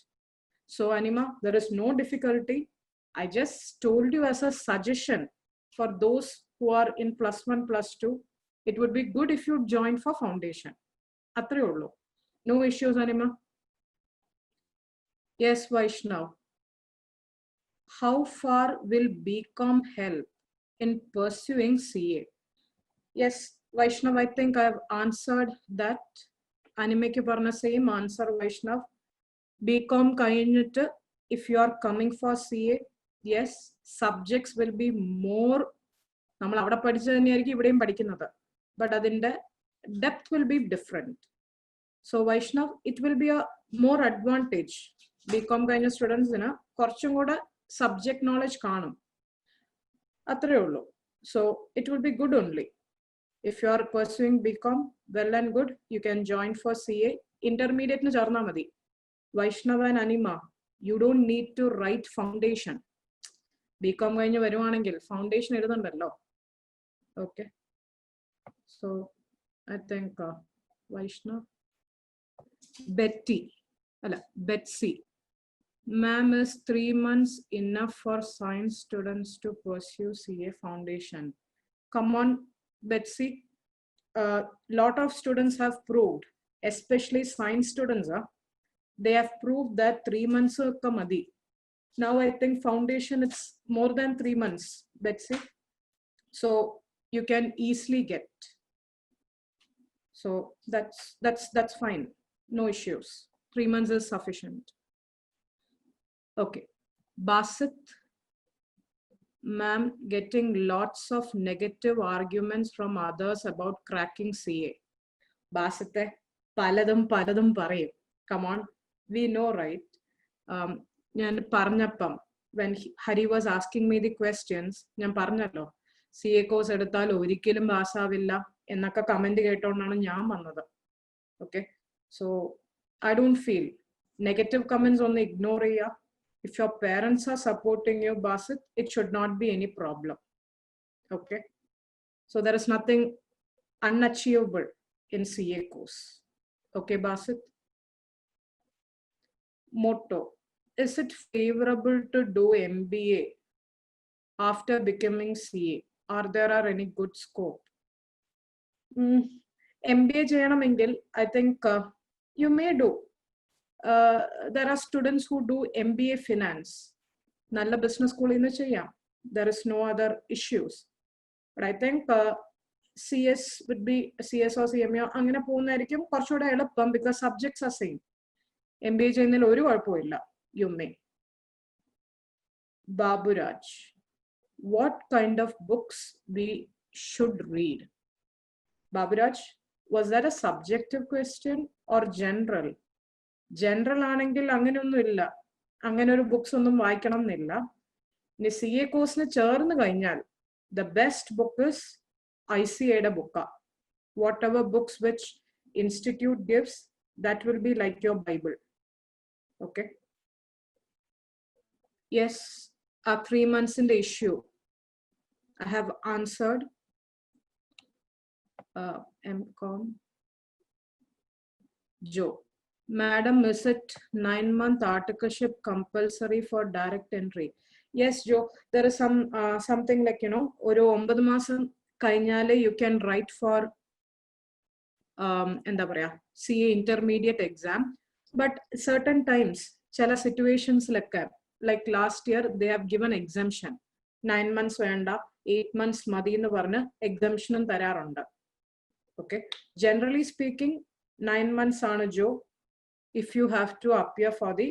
Speaker 2: So Anima, there is no difficulty. I just told you as a suggestion for those who are in +1, +2, it would be good if you join for foundation. Atre ullu. No issues, Anima. Yes, Vaishnav. How far will BCom help in pursuing CA? Yes, Vaishnav, I think I've answered that. Animeke parna same answer, Vaishnav. BCom കഴിഞ്ഞിട്ട് if you are coming for CA, yes, subjects will be more, നമ്മൾ അവിടെ പഠിച്ചത് തന്നെയായിരിക്കും ഇവിടെയും പഠിക്കുന്നത്, but അതിന്റെ depth will be different. So Vaishnav, it will be a more advantage. BCom കഴിഞ്ഞ സ്റ്റുഡൻസിന് കുറച്ചും കൂടെ സബ്ജക്ട് നോളജ് കാണും, അത്രേ ഉള്ളൂ. So it will be good only. If you are pursuing BCom, well and good, you can join for CA. Intermediate ന് ചേർന്നാ മതി. Vaishnav and Anima, you don't need to write foundation. BCom കഴിഞ്ഞ് വരുവാണെങ്കിൽ foundation എഴുതണ്ടല്ലോ. Okay. So I think Vaishnav. Betsy. Ma'am, is 3 months enough for science students to pursue CA foundation? Come on, Betsy. Lot of students have proved, especially science students, they have proved that 3 months kamadi. Now I think foundation it's more than 3 months, Betsy. So you can easily get. So that's fine. No issues. 3 months is sufficient. Okay. Basit, ma'am, getting lots of negative arguments from others about cracking CA. Basit, paladum parayum. Come on, we know, right? ഞാൻ പറഞ്ഞപ്പം when Hari was asking me the questions, ഞാൻ പറഞ്ഞല്ലോ CA course എടുത്താൽ ഒരിക്കലും പാസ്സാവില്ല എന്നൊക്കെ comment കേട്ടോണ്ടാണ് ഞാൻ വന്നത്. Okay, so I don't feel negative comments ഒന്ന് ഇഗ്നോർ ചെയ്യുക. If your parents are supporting you, Basit, it should not be any problem. Okay, so there is nothing unachievable in CA course. Okay, Basit. Motto, is it favorable to do MBA after becoming CA? Are there any good scope? MBA cheyanamengil, I think you may do. There are students who do MBA finance. Nalla business school innu cheyam. There is no other issues. But I think CS would be CS or CMA angane പോകുന്നതായിരിക്കും കുറച്ചുകൂടെ എളുപ്പം, because subjects are same. MBA ചെയ്യുന്നതിൽ ഒരു കുഴപ്പമില്ല. You may. Baburaj, what kind of books we should read? Baburaj, was that a subjective question or general? General ആണെങ്കിൽ അങ്ങനെയൊന്നും ഇല്ല, അങ്ങനെ ഒരു ബുക്സ് ഒന്നും വായിക്കണം എന്നില്ല. ഇനി CA കോഴ്സിന് ചേർന്ന് കഴിഞ്ഞാൽ the best book is ICAയുടെ ബുക്കാ. Whatever books which institute gives, that will be like your Bible. Okay. Yes, 3 months in the issue. I have answered. MCom. Joe. Madam, is it 9-month articleship compulsory for direct entry? Yes, Joe. There is something like, oru 9 മാസം കഴിഞ്ഞാലേ you can write for എന്താ പറയാ CA intermediate exam. But certain times, ചില situationsലൊക്കെ, like last year, they have given exemption. 9 months വേണ്ട, 8 months മതി എന്ന് പറഞ്ഞ് exemption തരാറുണ്ട്. Okay. Generally speaking, 9 months ആണ് ജോ, if you have to appear for the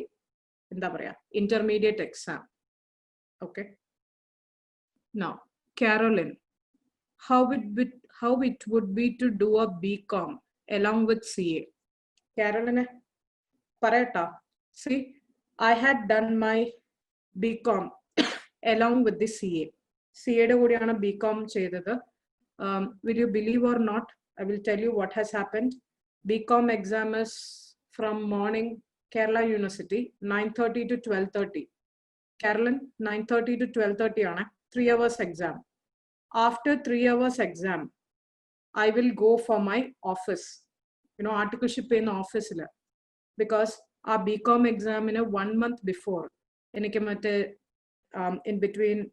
Speaker 2: എന്താ പറയാ intermediate exam. Okay. Now, Carolyn, how it would be to do a BCom along with CA? Carolyn, parayata. See, I had done my BCom along with the CA. CA de kodiyana BCom cheythathu. Will you believe or not? I will tell you what has happened. BCom exam is from morning, Kerala University, 9:30 to 12:30. Carolyn, 9:30 to 12:30 aana 3 hours exam. After 3 hours exam, I will go for my office. articleship in office. Because our BCom exam in a 1 month before, in between,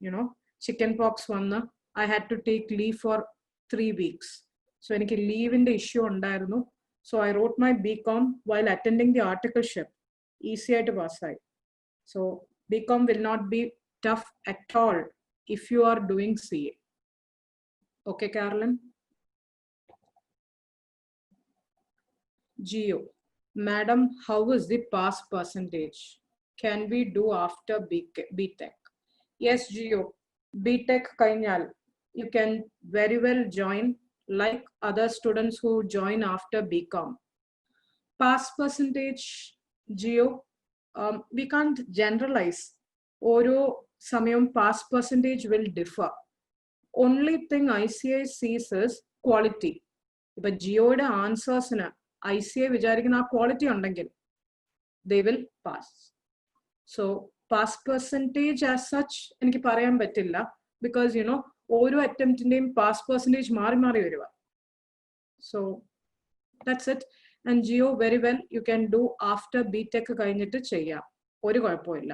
Speaker 2: chicken pox one, I had to take leave for 3 weeks. So I leave in the issue. So I wrote my BCom while attending the articleship. Easier to pass. So BCom will not be tough at all if you are doing CA. Okay, Carolyn? Geo. Madam, how is the pass percentage? Can we do after BTech? Yes, Geo. BTech Kainyal, you can very well join like other students who join after BCom. Pass percentage, Geo, we can't generalize. Oro samayam pass percentage will differ. Only thing ICA sees is quality. But Geo answers in ICA vijarikana quality undengil, they will pass. So pass percentage as such eniki parayan pattilla, because oru attempt in pass percentage mari varuva. So that's it. And Geo, very well, you can do after BTech കഴിഞ്ഞിട്ട് ചെയ്യാം, ഒരു കുഴപ്പമില്ല.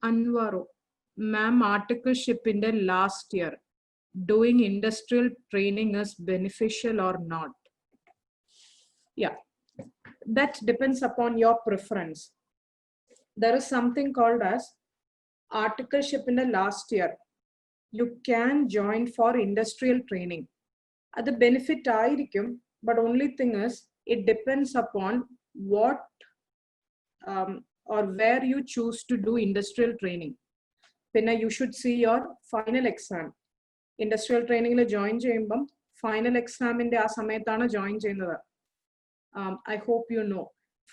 Speaker 2: Anwaro, ma'am, articleship in the last year, doing industrial training is beneficial or not? Yeah, that depends upon your preference. There is something called as articleship in the last year. You can join for industrial training. At the benefit aayirikkum, but only thing is it depends upon what or where you choose to do industrial training. Then you should see your final exam. Industrial training le join cheyyumbam final exam inde aa samayathana join cheyyunnathu. I hope you know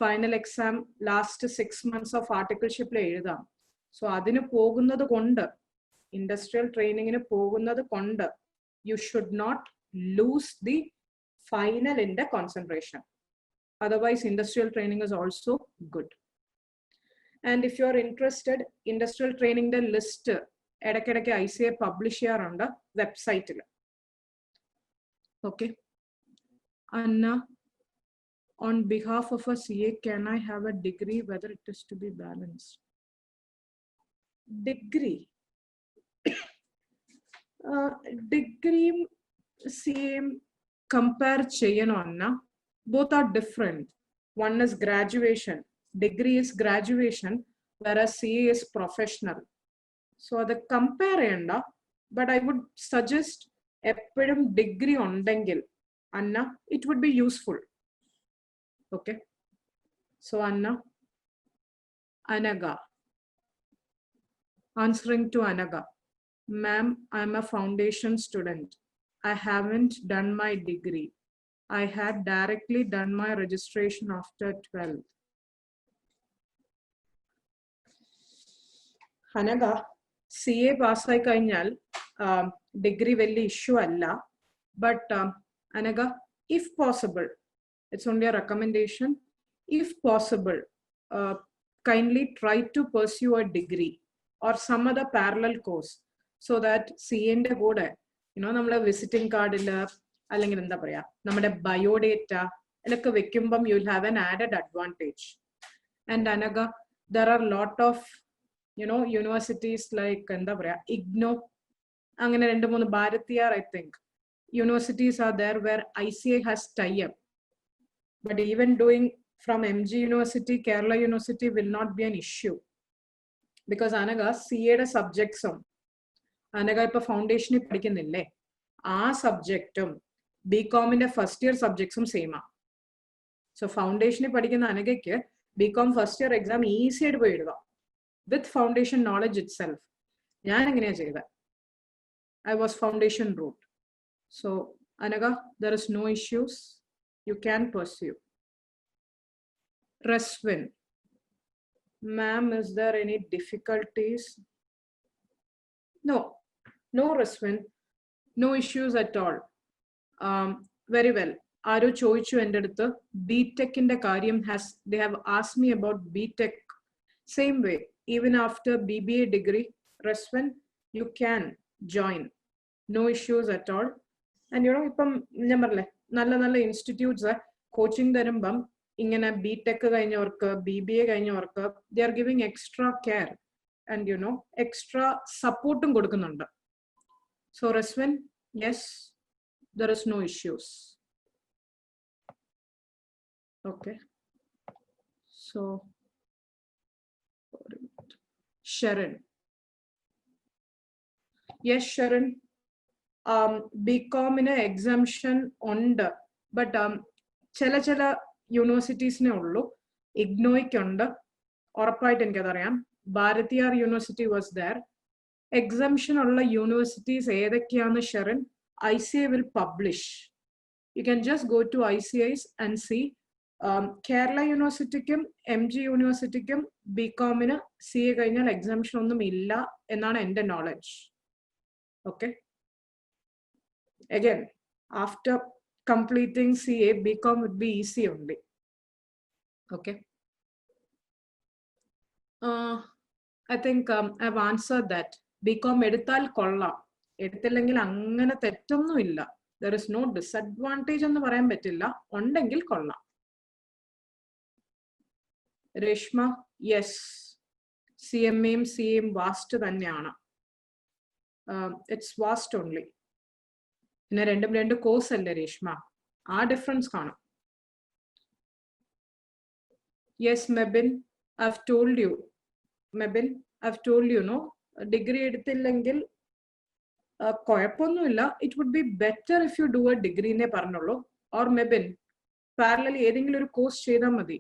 Speaker 2: final exam last 6 months of articleship le ezhudam. So adinu pogunnathu kondu, industrial training inu pogunnathu kondu, you should not lose the final in the concentration. Otherwise industrial training is also good. And if you are interested, industrial training the list edakkedakku ICA publish cheyyarundu website il. Okay. Anna, on behalf of a CA, can I have a degree, whether it is to be balanced? Degree. Degree same compare cheyanonna, both are different. One is graduation, degree is graduation, whereas CA is professional. So the compare enda, but I would suggest eppozhum degree undengil Anna, it would be useful. Okay, so Anna, Anaga, answering to Anaga, ma'am, I'm a foundation student. I haven't done my degree. I had directly done my registration after 12th. Anaga, CA pass ആയി കഴിഞ്ഞാൽ degree വലിയ issue അല്ല. But Anaga, if possible, it's only a recommendation. If possible, kindly try to pursue a degree or some other parallel course, so that CA ന്റെ കൂടെ നമ്മുടെ visiting കാർഡിൽ അല്ലെങ്കിൽ എന്താ പറയാ നമ്മുടെ ബയോഡേറ്റ ഇതൊക്കെ വെക്കുമ്പം you will have an added advantage. And Anagha, there are lot of universities like എന്താ പറയാ ഇഗ്നോ, അങ്ങനെ 2-3 Bharathiar I think universities are there where ICA has tie up. But even doing from MG University, Kerala University will not be an issue, because Anaga CA യുടെ സബ്ജക്ട്സും അനക ഇപ്പൊ ഫൗണ്ടേഷനിൽ പഠിക്കുന്നില്ലേ, ആ സബ്ജക്റ്റും BComന്റെ first year സബ്ജക്ട്സും സെയിമാ. So ഫൗണ്ടേഷനിൽ പഠിക്കുന്ന അനകയ്ക്ക് BCom first year exam easy ആയിട്ട് പോയി എഴുതാം വിത്ത് foundation knowledge it self. ഞാൻ എങ്ങനെയാ ചെയ്തത്? I was foundation route. So Anaga, there is no issues. You can pursue. Reswin, ma'am, is there any difficulties? No Reswin, no issues at all. Very well. Aro choichu endeduthu BTech inde karyam they have asked me about BTech. Same way, even after BBA degree, Reswin, you can join. no issues at all. And you know, ഇപ്പം ഞാൻ പറഞ്ഞില്ലേ നല്ല നല്ല institutes coaching തരുമ്പം ഇങ്ങനെ BTech കഴിഞ്ഞവർക്ക് BBA കഴിഞ്ഞവർക്ക് they are giving extra care and you know extra സപ്പോർട്ടും കൊടുക്കുന്നുണ്ട്. So Raswin, yes, there is no issues. Okay. So Sharon. Yes, Sharon. BCom in exemption ഉണ്ട്, but ചില യൂണിവേഴ്സിറ്റീസിനെ ഉള്ളൂ. ഇഗ്നോയ്ക്കുണ്ട്, ഉറപ്പായിട്ട് എനിക്കതറിയാം. Bharathiar university was there. Exemption ഉള്ള universities ഏതൊക്കെയാന്ന് Sherin ICA will publish. You can just go to ICAs and see. Kerala യൂണിവേഴ്സിറ്റിക്കും MG യൂണിവേഴ്സിറ്റിക്കും BComന് CA കഴിഞ്ഞാൽ എക്സംഷൻ ഒന്നും ഇല്ല എന്നാണ് എൻ്റെ knowledge. Okay. Again, after completing CA, BCom would be easy only. Okay. I think I've answered that. BCom എടുത്താൽ കൊള്ളാം, എടുത്തില്ലെങ്കിൽ അങ്ങനെ തെറ്റൊന്നും ഇല്ല. There is no disadvantage എന്ന് പറയാൻ പറ്റില്ല, ഉണ്ടെങ്കിൽ കൊള്ളാം. രേഷ്മ, yes, CMAയും CAയും വാസ്റ്റ് തന്നെയാണ്. It's vast only. പിന്നെ രണ്ടും രണ്ട് കോഴ്സ് അല്ലേ രേഷ്മ, ആ ഡിഫറൻസ് കാണും. Yes, Mebin, I've told you. Mebin, I've told you, no, degree എടുത്തില്ലെങ്കിൽ കുഴപ്പമൊന്നുമില്ല. It would be better if you do a degree എന്നേ പറഞ്ഞുള്ളൂ. Or Mebin, പാരലലി ഏതെങ്കിലും ഒരു കോഴ്സ് ചെയ്താൽ മതി,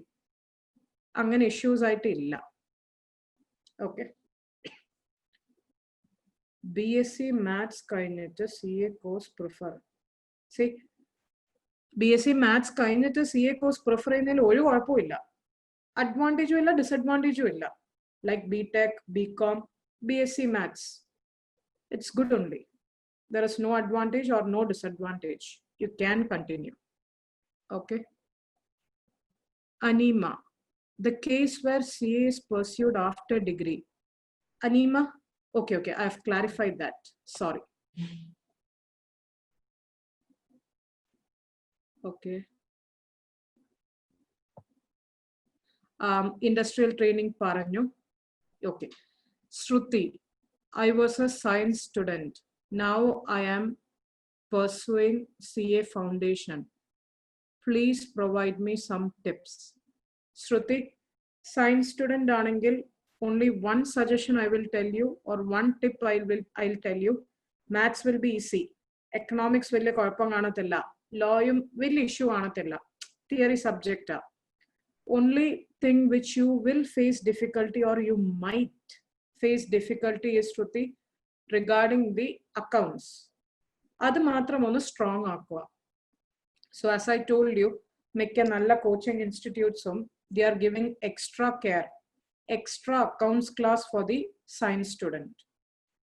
Speaker 2: അങ്ങനെ ഇഷ്യൂസ് ആയിട്ട് ഇല്ല. ഓക്കെ. BSc മാത്സ് കഴിഞ്ഞിട്ട് CA course prefer. C BSc maths കഴിഞ്ഞിട്ട് CA കോഴ്സ് പ്രിഫർ ചെയ്യുന്നതിൽ ഒരു കുഴപ്പമില്ല. അഡ്വാൻറ്റേജും ഇല്ല, ഡിസഡ്വാൻറ്റേജും ഇല്ല. Like BTech, BCom, BSc maths, it's good only. There is no advantage or no disadvantage. You can continue. Okay. Anima, the case where CA is pursued after degree. Anima, okay, I have clarified that. Sorry. Okay. Industrial training paranyu. Okay. Shruti, I was a science student. Now I am pursuing CA foundation. Please provide me some tips. Shruti, science student aanengil only one suggestion I will tell you, or one tip I'll tell you. Maths will be easy. Economics വലിയ കുഴപ്പം കാണത്തില്ല. Lawയും വലിയ issue കാണത്തില്ല. Theory subject. Only thing which you will face difficulty, or you might face difficulty, is Shruti, regarding the accounts. അത് മാത്രം ഒന്ന് strong ആക്കുക. So as I told you, മിക്ക നല്ല coaching ഇൻസ്റ്റിറ്റ്യൂട്ട്സും they are giving extra care, extra accounts class for the science student.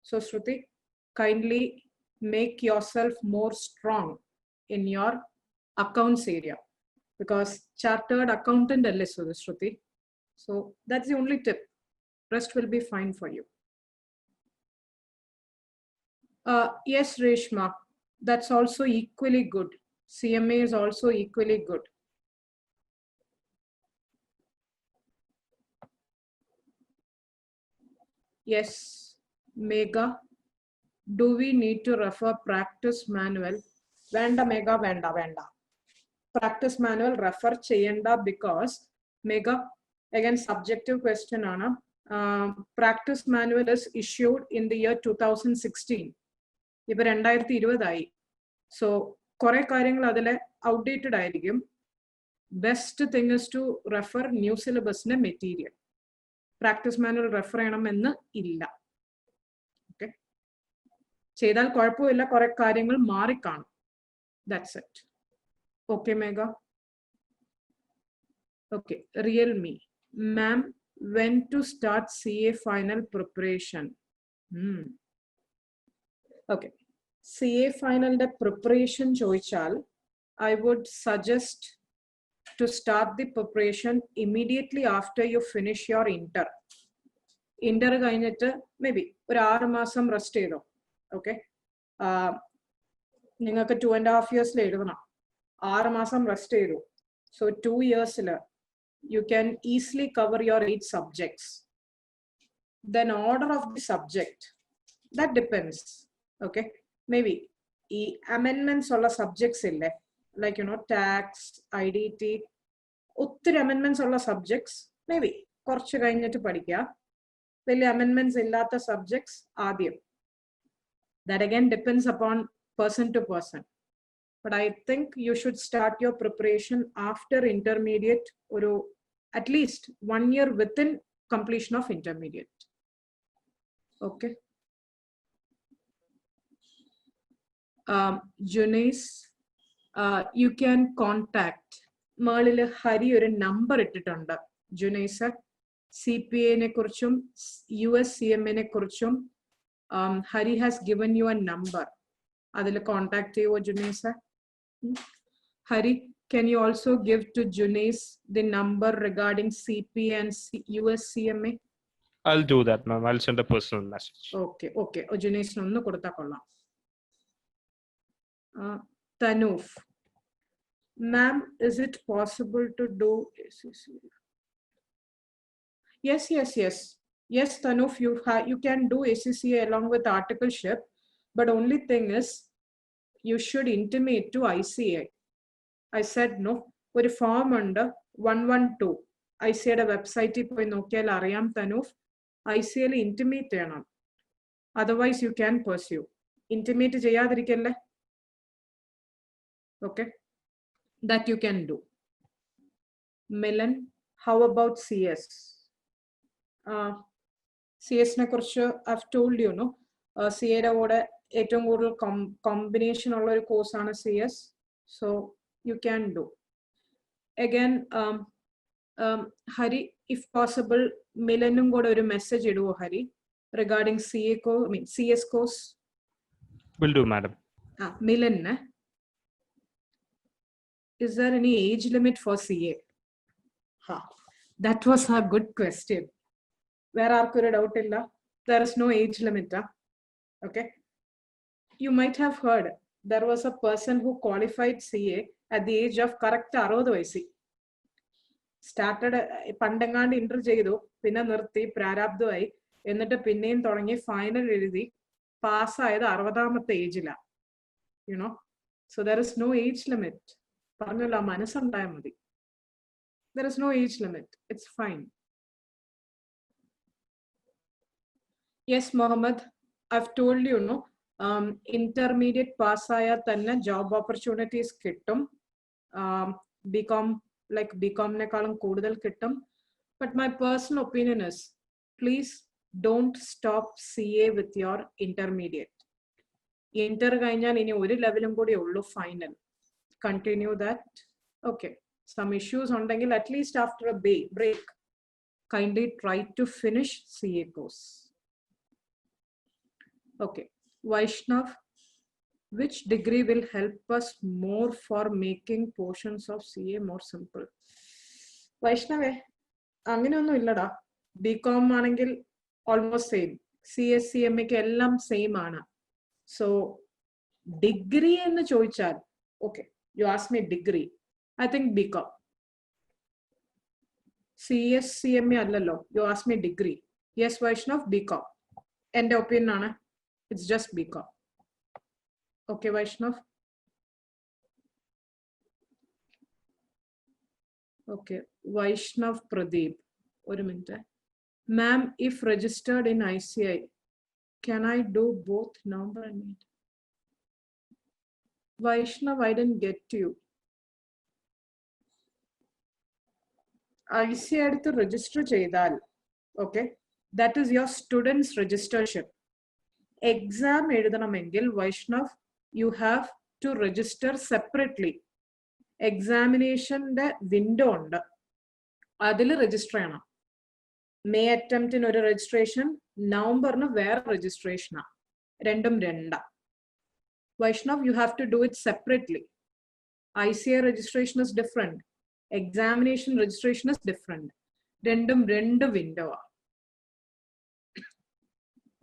Speaker 2: So Shruti, kindly make yourself more strong in your accounts area, because chartered accountant alle Shruti. So that's the only tip. Rest will be fine for you. Yes, Reshma, that's also equally good. CMA is also equally good. Yes, Mega, do we need to refer practice manual? Venda Mega, venda. Practice manual refer cheyenda, because Mega, again subjective question ana. Practice manual is issued in the year 2016. ഇപ്പൊ 2020 so കുറെ കാര്യങ്ങൾ അതിലെ outdated ആയിരിക്കും. Best thing is to refer new സിലബസിന്റെ material. Practice manual refer ചെയ്യണമെന്ന് ഇല്ല. Okay, ചെയ്താൽ കുഴപ്പമില്ല, കുറെ കാര്യങ്ങൾ മാറിക്കാണും. That's it. Okay Megha. Okay, Realme ma'am, when to start CA final preparation? Okay, CA final the preparation choichal, I would suggest to start the preparation immediately after you finish your inter കഴിഞ്ഞിട്ട് maybe ഒരു 6 മാസം rest ചെയ്തോ. Okay, നിങ്ങൾക്ക് 2.5 years എഴുതണം. 6 മാസം rest ചെയ്തു. So 2 years you can easily cover your 8 subjects. Then order of the subject, that depends. Okay, maybe amendments ulla subjects ille, like tax, IDT, ഒത്തിരി amendments ulla subjects maybe കുറച്ച് കഴിഞ്ഞിട്ട് പഠിക്കുക. വലിയ amendments ഇല്ലാത്ത subjects ആദ്യം. That again depends upon person to person. But I think you should start your preparation after intermediate, or at least 1 year within completion of intermediate. Okay. Junace, you can contact Malil Hari or a number ittitunda. Junace, CPA ne kurchum, USCMA ne kurchum. Hari has given you a number. Adile contact you, Junace. Hari, can you also give to Junace the number regarding CPA and USCMA?
Speaker 1: I'll do that, ma'am. I'll send a personal message.
Speaker 2: Okay, okay. Junace nonnu kodutha kollam. Tanuf, ma'am, is it possible to do ACC? Yes, yes, yes. Yes, Tanuf, you can do ACCA along with articleship, but only thing is you should intimate to ICA. I said no. ഒരു form ഉണ്ട് 112. ICAയുടെ വെബ്സൈറ്റിൽ പോയി നോക്കിയാൽ അറിയാം തനൂഫ്. ICAയിൽ intimate ചെയ്യണം. Otherwise you can pursue. Intimate ചെയ്യാതിരിക്കല്ലേ. Okay, that you can do. Milan, how about CS? CS ne kurichu I've told you, no, CA യുടെ കൂടെ ഏറ്റവും കൂടുതൽ കോമ്പിനേഷൻ ഉള്ള ഒരു കോഴ്സാണ് CS. So you can do. Again, Hari, if possible, Milanum got a message iduvo Hari regarding CS course.
Speaker 1: Will do, madam.
Speaker 2: Milan, is there any age limit for CA? That was a good question. Where are you doubt illa? There is no age limit. Okay. You might have heard there was a person who qualified CA at the age of correct 60 വയസ്സിൽ. Started പണ്ടെങ്ങാണ്ട് Inter ചെയ്തു, പിന്നെ നിർത്തി, പ്രാരാബ്ധമായി, എന്നിട്ട് പിന്നെയും തുടങ്ങി, final എഴുതി, പാസ്സായത് 60ാമത്തെ ഏജിലാണ്. You know, so there is no age limit. പറഞ്ഞല്ലോ, മനസ്സുണ്ടായാൽ മതി. There is no age limit. It's fine. Yes, Mohammed, I've told you, no, intermediate pass aya tanna job opportunities kittum. BCom, like BCom nekalam koodal kittum. But my personal opinion is, please don't stop CA with your intermediate. Inter കഴിഞ്ഞാൽ ഇനി ഒരു ലെവലും കൂടി ഉള്ളൂ final. Continue that. Okay. Some issues ഉണ്ടെങ്കിൽ at least after a break, kindly try to finish CA course. Okay. Vaishnav, which degree will help us more for making portions of CA more simple? Vaishnave, അങ്ങനെയൊന്നും ഇല്ലടാ. BCom ആണെങ്കിൽ almost same. CS, CMA ക്ക് എല്ലാം same ആണ്. So, degree എന്ന് ചോദിച്ചാൽ, okay, you ask me degree. I think BCom. CS, CMA allalo. You ask me degree. Yes, Vaishnav, BCom. Ende opinion aanu. It's just BCom. Okay, Vaishnav. Okay, Vaishnav Pradeep. One minute. Ma'am, if registered in ICI, can I do both November and May? Vaishnav, I didn't get to you. ICI എടുത്ത് register ചെയ്താൽ, okay, that is your student's registership. Exam എഴുതണമെങ്കിൽ Vaishnav, you have to register separately. എക്സാമിനേഷന്റെ window ഉണ്ട്, അതിൽ register ചെയ്യണം. May അറ്റംപ്റ്റിന് ഒരു registration, നവംബറിന് വേറെ രജിസ്ട്രേഷനാണ്. രണ്ടും രണ്ടാ. Vaishnav, you have to do it separately. ICI registration is different. Examination registration is different. രണ്ടും രണ്ട് window.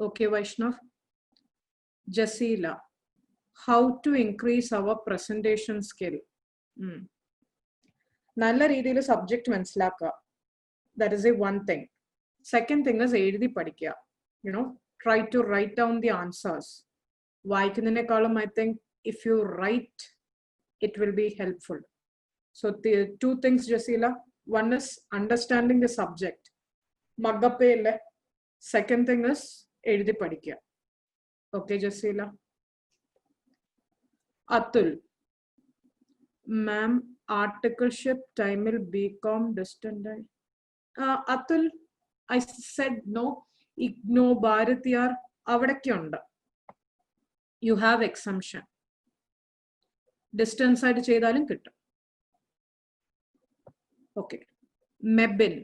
Speaker 2: Okay, Vaishnav. Jasila, how to increase our presentation skill. നല്ല രീതിയിൽ സബ്ജക്ട് മനസ്സിലാക്കുക. That is one thing. Second thing is എഴുതി പഠിക്കുക. Try to write down the answers. വായിക്കുന്നതിനേക്കാളും I think if you write, it will be helpful. So the two things, Jasila. One is understanding the subject. Maggappe. Second thing is എഴുതി പഠിക്കുക. Okay, Jasila. Atul. Ma'am, articleship time will BCom distant. Atul, I said no. IGNO, Bharatiyar, avadakke undu. You have exemption. Distance ആയിട്ട് ചെയ്താലും കിട്ടും. Okay. MEBIN.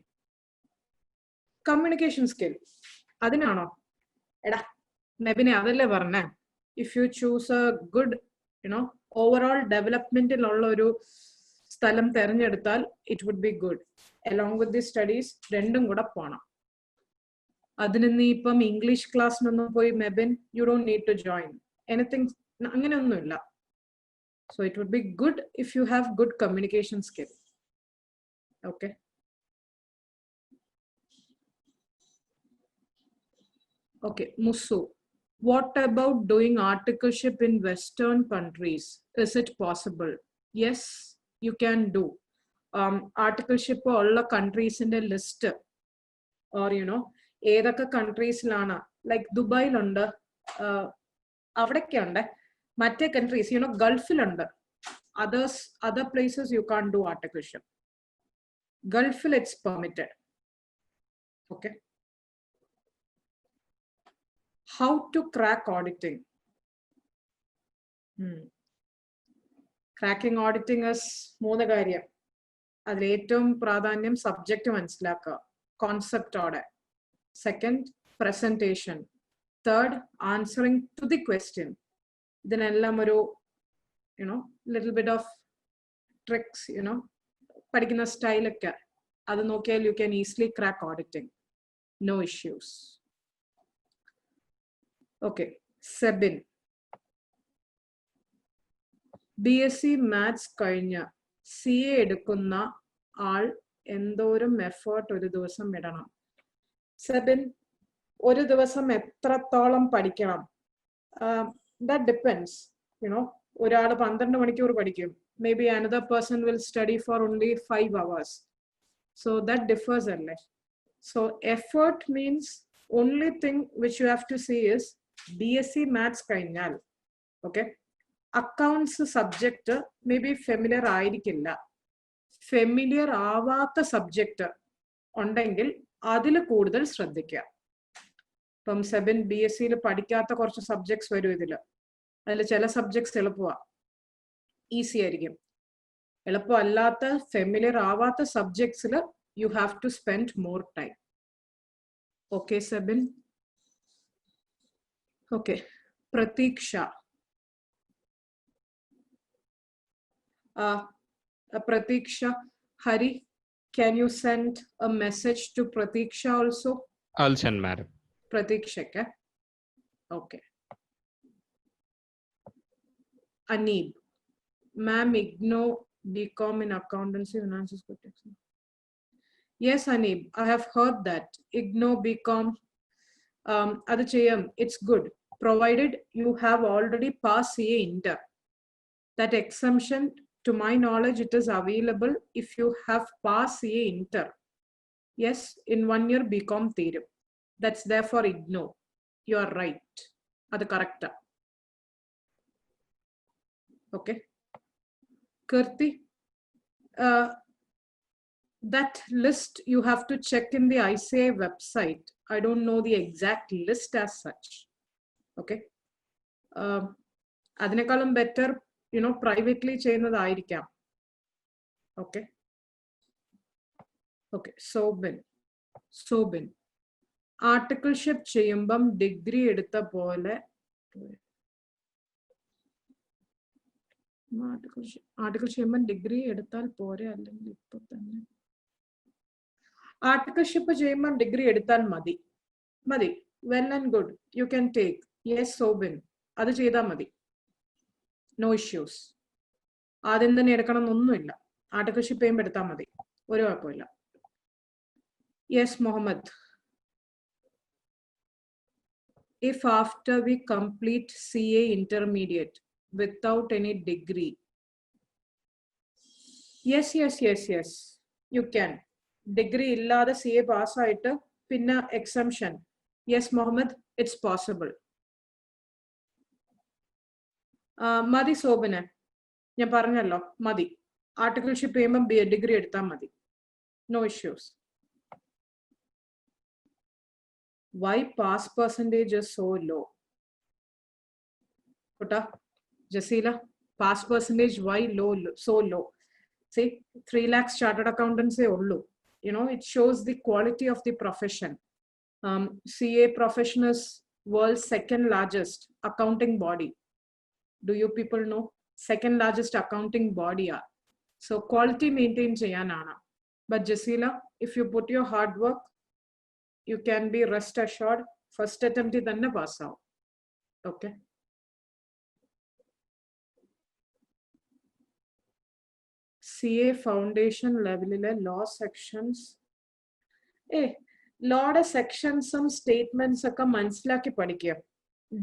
Speaker 2: Communication skill. അതിനാണോ? എടാ, MEBIനെ അതല്ലേ പറഞ്ഞേ. If you choose a good, overall development ഉള്ള ഒരു സ്ഥലം തിരഞ്ഞെടുത്താൽ it would be good. Along with the studies, രണ്ടും കൂടെ പോണം. അതിന് നീ ഇപ്പം ഇംഗ്ലീഷ് ക്ലാസ്സിനൊന്നും പോയി MEBIN, you don't need to join. Anything, അങ്ങനെയൊന്നുമില്ല. So it would be good if you have good communication skill. Okay. Okay, Musu. What about doing articleship in Western countries? Is it possible? Yes, you can do. Articleship all the countries in the list. Or, ഏതൊക്കെ കൺട്രീസിലാണ്, like ദുബായിലുണ്ട്, അവിടെയൊക്കെ ഉണ്ട്. മറ്റേ countries, ഗൾഫിലുണ്ട്. Other places you can't do articleship. Gulfil it's permitted. Okay. How to crack auditing? Cracking auditing is മൂന്ന് കാര്യം. അതിൽ ഏറ്റവും പ്രാധാന്യം subject മനസ്സിലാക്കുക, കോൺസെപ്റ്റോടെ. Second, presentation. Third, answering to the question. ഇതിനെല്ലാം ഒരു little bit of tricks, പഠിക്കുന്ന സ്റ്റൈലൊക്കെ അത് നോക്കിയാൽ you can easily crack auditing. No issues. Okay, SEBIN. BSc Maths കഴിഞ്ഞ CA എടുക്കുന്ന ആൾ എന്തോരം എഫേർട്ട് ഒരു ദിവസം ഇടണം? SEBIN ഒരു ദിവസം എത്രത്തോളം പഠിക്കണം? That depends. ഒരാൾ 12 മണിക്കൂർ പഠിക്കും. Maybe another person will study for only 5 hours. So that differs a lot. So effort means only thing which you have to see is BSc Maths കഴിഞ്ഞാൽ. Okay. Accounts subject maybe familiar ആയിരിക്കില്ല. Familiar ആവാത്ത subject ഉണ്ടെങ്കിൽ അതിൽ കൂടുതൽ ശ്രദ്ധിക്കുക. ഇപ്പം SEBIN BSc പഠിക്കാത്ത കുറച്ച് സബ്ജക്ട്സ് വരും ഇതിൽ. അതിൽ ചില സബ്ജക്ട്സ് എളുപ്പമാണ്, ഈസി ആയിരിക്കും. എളുപ്പമല്ലാത്ത ഫെമിലിയർ ആവാത്ത സബ്ജക്ട്സിൽ you have to spend more time. Okay SEBIN. Okay, Pratiksha. Pratiksha, Hari, can you send a message to Pratiksha also?
Speaker 1: I'll send, madam.
Speaker 2: Pratiksha, okay. Aneeb, ma'am, IGNO BCom in accountancy, finance is good. Yes, Aneeb, I have heard that IGNO BCom, it's good, provided you have already passed CA Inter. That exemption, to my knowledge, it is available if you have passed CA Inter. Yes, in 1 year BCom theory. That's there for IGNO. You are right. That's correct. Okay. Kirti, that list you have to check in the ICAI website. I don't know the exact list as such. Okay. Adinekalam better, privately ചെയ്യുന്നതായിരിക്കാം. Okay. Okay. Sobin. Articleship ചെയ്യുമ്പം degree എടുത്ത പോലെ article ചെയ്യുമ്പം degree എടുത്താൽ പോരെ, അല്ലെങ്കിൽ ഇപ്പൊ തന്നെ articleship ചെയ്യുമ്പം ഡിഗ്രി എടുത്താൽ മതി. Well and good, you can take. Yes Sobin, അത് ചെയ്താൽ മതി. No issues. ആദ്യം തന്നെ എടുക്കണം എന്നൊന്നുമില്ല. ആർട്ടിക്കിൾഷിപ്പ് ചെയ്യുമ്പോൾ എടുത്താൽ മതി, ഒരു കുഴപ്പമില്ല. Yes Muhammad. If after we complete CA intermediate without any degree, yes, you can. Degree illada CA pass aayittu pinna exemption. Yes Mohammed, it's possible. Madi Sobane, ഞാൻ പറഞ്ഞല്ലോ മതി. ആർട്ടിക്കിൾഷിപ്പ് ചെയ്യുമ്പോൾ ഡിഗ്രി എടുത്താൽ മതി, no issues. Why pass percentage is so low? Kota, Jasila, pass percentage why so low? See, 3 lakhs chartered accountants say ullu. You know, it shows the quality of the profession. CA profession is world's second largest accounting body. Do you people know? Second largest accounting body. So quality maintain cheyanana. But Jasila, if you put your hard work, you can be rest assured first attempt thanne pass out. Okay. CA foundation level law sections. Law sections some statements akka mansilaki padikka.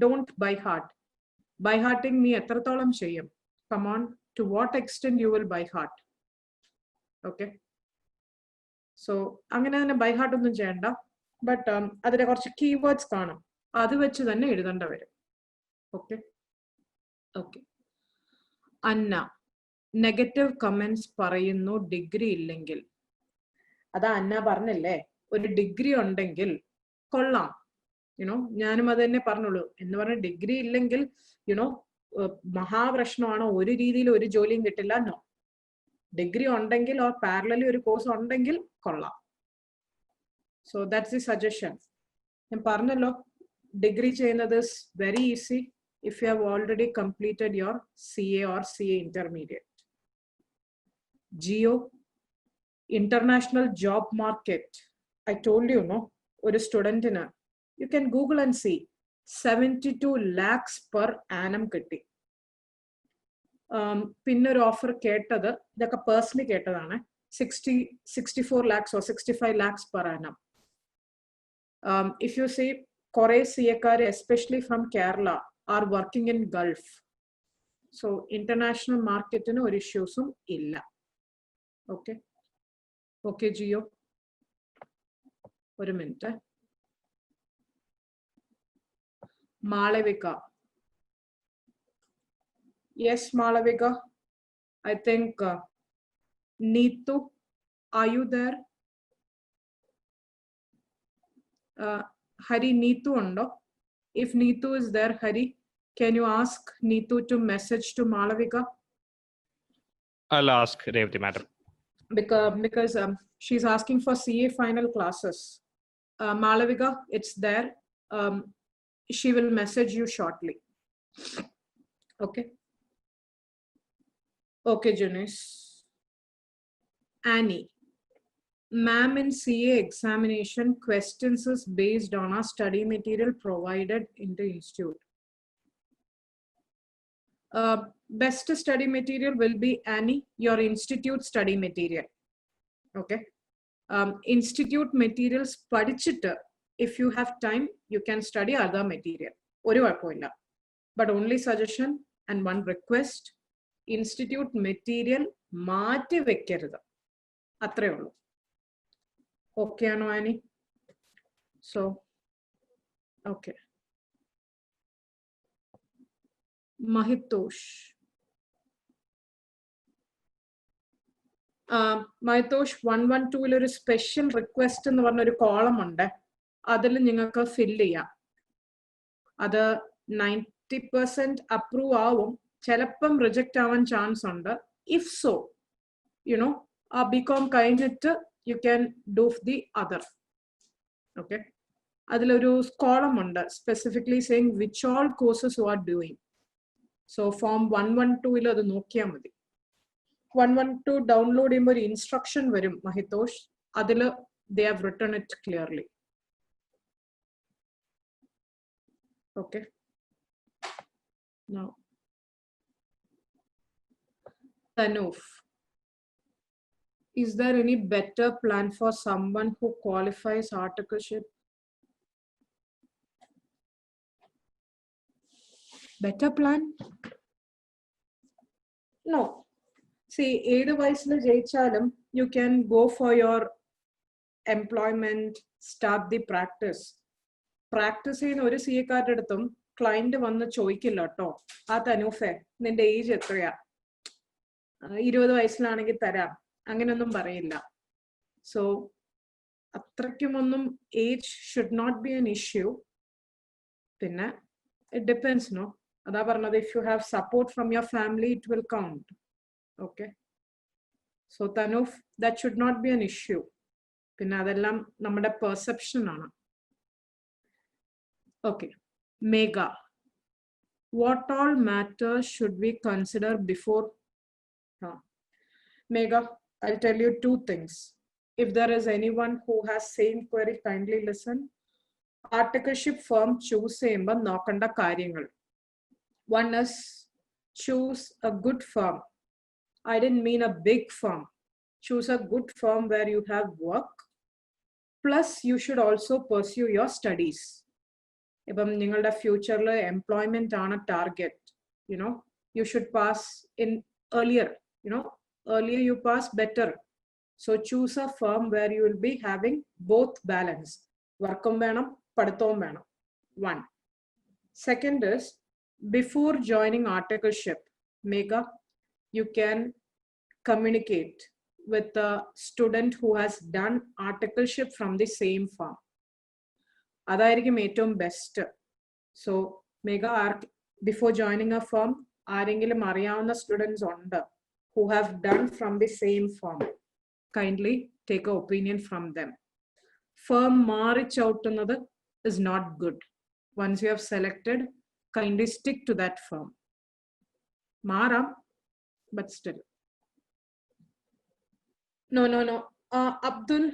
Speaker 2: Don't by heart. By hearting nee etratholam cheyyum. Come on, to what extent you will by heart? Okay. So angane thanne by heart onnum cheyanda. But അതിലെ കുറച്ച് keywords കാണും, അത് വെച്ച് തന്നെ എഴുതേണ്ട വരും. Okay okay. Anna negative comments പറയുന്നു degree ഇല്ലെങ്കിൽ. അതാ അന്ന പറഞ്ഞില്ലേ, ഒരു ഡിഗ്രി ഉണ്ടെങ്കിൽ കൊള്ളാം. യുനോ ഞാനും അത് തന്നെ പറഞ്ഞുള്ളൂ. എന്ന് പറഞ്ഞ ഡിഗ്രി ഇല്ലെങ്കിൽ യുനോ മഹാപ്രശ്നമാണ്, ഒരു രീതിയിൽ ഒരു ജോലിയും കിട്ടില്ല. നോ, ഡിഗ്രി ഉണ്ടെങ്കിൽ ഓർ പാരലലി ഒരു കോഴ്സ് ഉണ്ടെങ്കിൽ കൊള്ളാം. So that's the suggestion. ഞാൻ പറഞ്ഞല്ലോ ഡിഗ്രി ചെയ്യുന്നത് is very easy if you have already completed your CA or CA intermediate. Geo, international job market. I told you, no, ഒരു സ്റ്റുഡന്റിന് you can Google and see 72 lakhs per annum കിട്ടി. പിന്നെ ഒരു offer കേട്ടത്, ഇതൊക്കെ personally കേട്ടതാണ്, 64 lakhs or 65 lakhs per annum. If you see, kore CA-kare, especially from Kerala, are working in Gulf. So international market no or issues illa. Okay. Okay, Gio. One minute. Malavika. Yes, Malavika. I think Neetu, are you there? Hari, Neetu undo. If Neetu is there, Hari, can you ask Neetu to message to Malavika?
Speaker 1: I'll ask Revati madam.
Speaker 2: Because she's asking for CA final classes. Malavika, it's there. She will message you shortly. Okay. Okay, Janice. Annie. Ma'am, in CA examination, questions is based on our study material provided in the institute. Best study material will be Annie, your institute study material. Okay. Institute materials padichittu, if you have time, you can study other material. Oru kuഴപ്പമില്ല. But only suggestion and one request, institute material മാറ്റി വെക്കരുത്. അത്രേ ഉള്ളൂ. Okay, Annie. So, okay. Mahitosh. Mahitosh 112 ഒരു special request എന്ന് പറഞ്ഞൊരു column ഉണ്ട്. അതിൽ നിങ്ങൾക്ക് ഫില്ല് ചെയ്യാം. അത് 90% അപ്രൂവ് ആവും, ചിലപ്പം റിജക്റ്റ് ആവാൻ ചാൻസ് ഉണ്ട്. ഇഫ് സോ, യുനോ ആ ബികോം കഴിഞ്ഞിട്ട് you can do the other. Okay. അതിലൊരു കോളം ഉണ്ട് specifically saying which all courses you are doing. So form 112 അത് നോക്കിയാൽ മതി. 112 ഡൗൺലോഡ് ചെയ്യുമ്പോൾ ഒരു ഇൻസ്ട്രക്ഷൻ വരും മഹിതോഷ്, അതിൽ they have written it clearly. Okay. Now Tanuf, is there any better plan for someone who qualifies articleship? Better plan? No. See, either വയസ്സിൽ ജയിച്ചാലും you can go for your employment, start the practice. Practice ചെയ്യുന്ന ഒരു C A card എടുത്തും client വന്ന് ചോദിക്കില്ല കേട്ടോ, ആ തനൂഫെ നിന്റെ ഏജ് എത്രയാ, 20 വയസ്സിലാണെങ്കിൽ തരാം, അങ്ങനെയൊന്നും പറയില്ല. സോ അത്രയ്ക്കുമൊന്നും age should not be an issue. പിന്നെ ഇറ്റ് ഡിപ്പെൻസ്, നോ, അതാ പറഞ്ഞത്, if you have support from your family it will count. Okay, so Thanoof, that should not be an issue. പിന്നെ അതെല്ലാം നമ്മുടെ പെർസെപ്ഷൻ ആണ്. Okay, Megha, what all matters should we consider before? Megha, I'll tell you two things. If there is anyone who has same query, kindly listen. Articleship firm choose ചെയ്യുമ്പോൾ നോക്കേണ്ട കാര്യങ്ങൾ. One is choose a good firm. I didn't mean a big firm. Choose a good firm where you have work. Plus, you should also pursue your studies. ഇപ്പം നിങ്ങളുടെ ഫ്യൂച്ചറിൽ employment ആണ് target, you know you should pass in earlier, you know earlier you pass better. So choose a firm where you will be having both balance, വർക്കും വേണം പഠിത്തവും വേണം. One. Second is, before joining articleship, Megha, you can communicate with a student who has done articleship from the same firm. അതായിരിക്കും ഏറ്റവും best. So Megha, before joining a firm ആരെങ്കിലും അറിയാവുന്ന students ഉണ്ട് who have done from the same firm, kindly take a opinion from them. Firm മാറി ചവിട്ടുന്നത് is not good. Once you have selected, kindly stick to that firm. മാറാം, but still. No no no Abdul,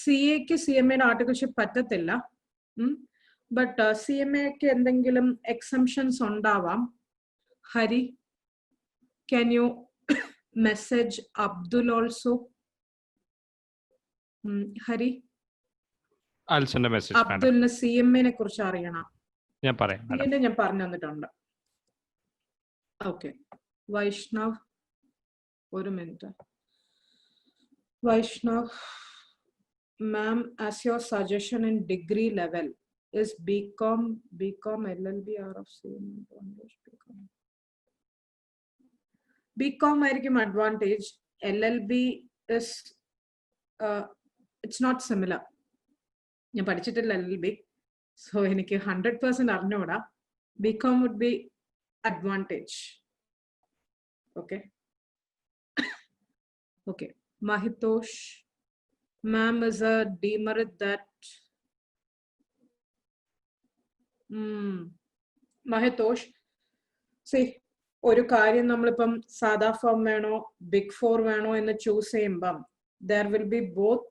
Speaker 2: C എക്ക് C M എയുടെ ആർട്ടിക്കിൾഷിപ്പ് പറ്റത്തില്ല. But C M എക്ക് എന്തെങ്കിലും exemptions ഉണ്ടാവാം. Hari, can you message Abdul also? Hari, അബ്ദുലിന് സി എം എനെ കുറിച്ച് അറിയണം. ഞാൻ പറഞ്ഞു തന്നിട്ടുണ്ട്. ഓക്കെ, വൈഷ്ണവ്, ഒരു minute. Vaishnav, ma'am, as your suggestion in degree level is BCom, LLB are of same advantage. BCom ആയിരിക്കും advantage. LLB is it's not similar. ഞാൻ പഠിച്ചിട്ടില്ല LLB, so എനിക്ക് 100% അറിഞ്ഞൂടാ. BCom would be advantage. Okay. Okay. Mahitosh, ma'am, is a demerit that Mahitosh, see, ഒരു കാര്യം നമ്മളിപ്പം സാധാ firm വേണോ ബിഗ് ഫോർ വേണോ എന്ന് ചൂസ് ചെയ്യുമ്പം there will be both,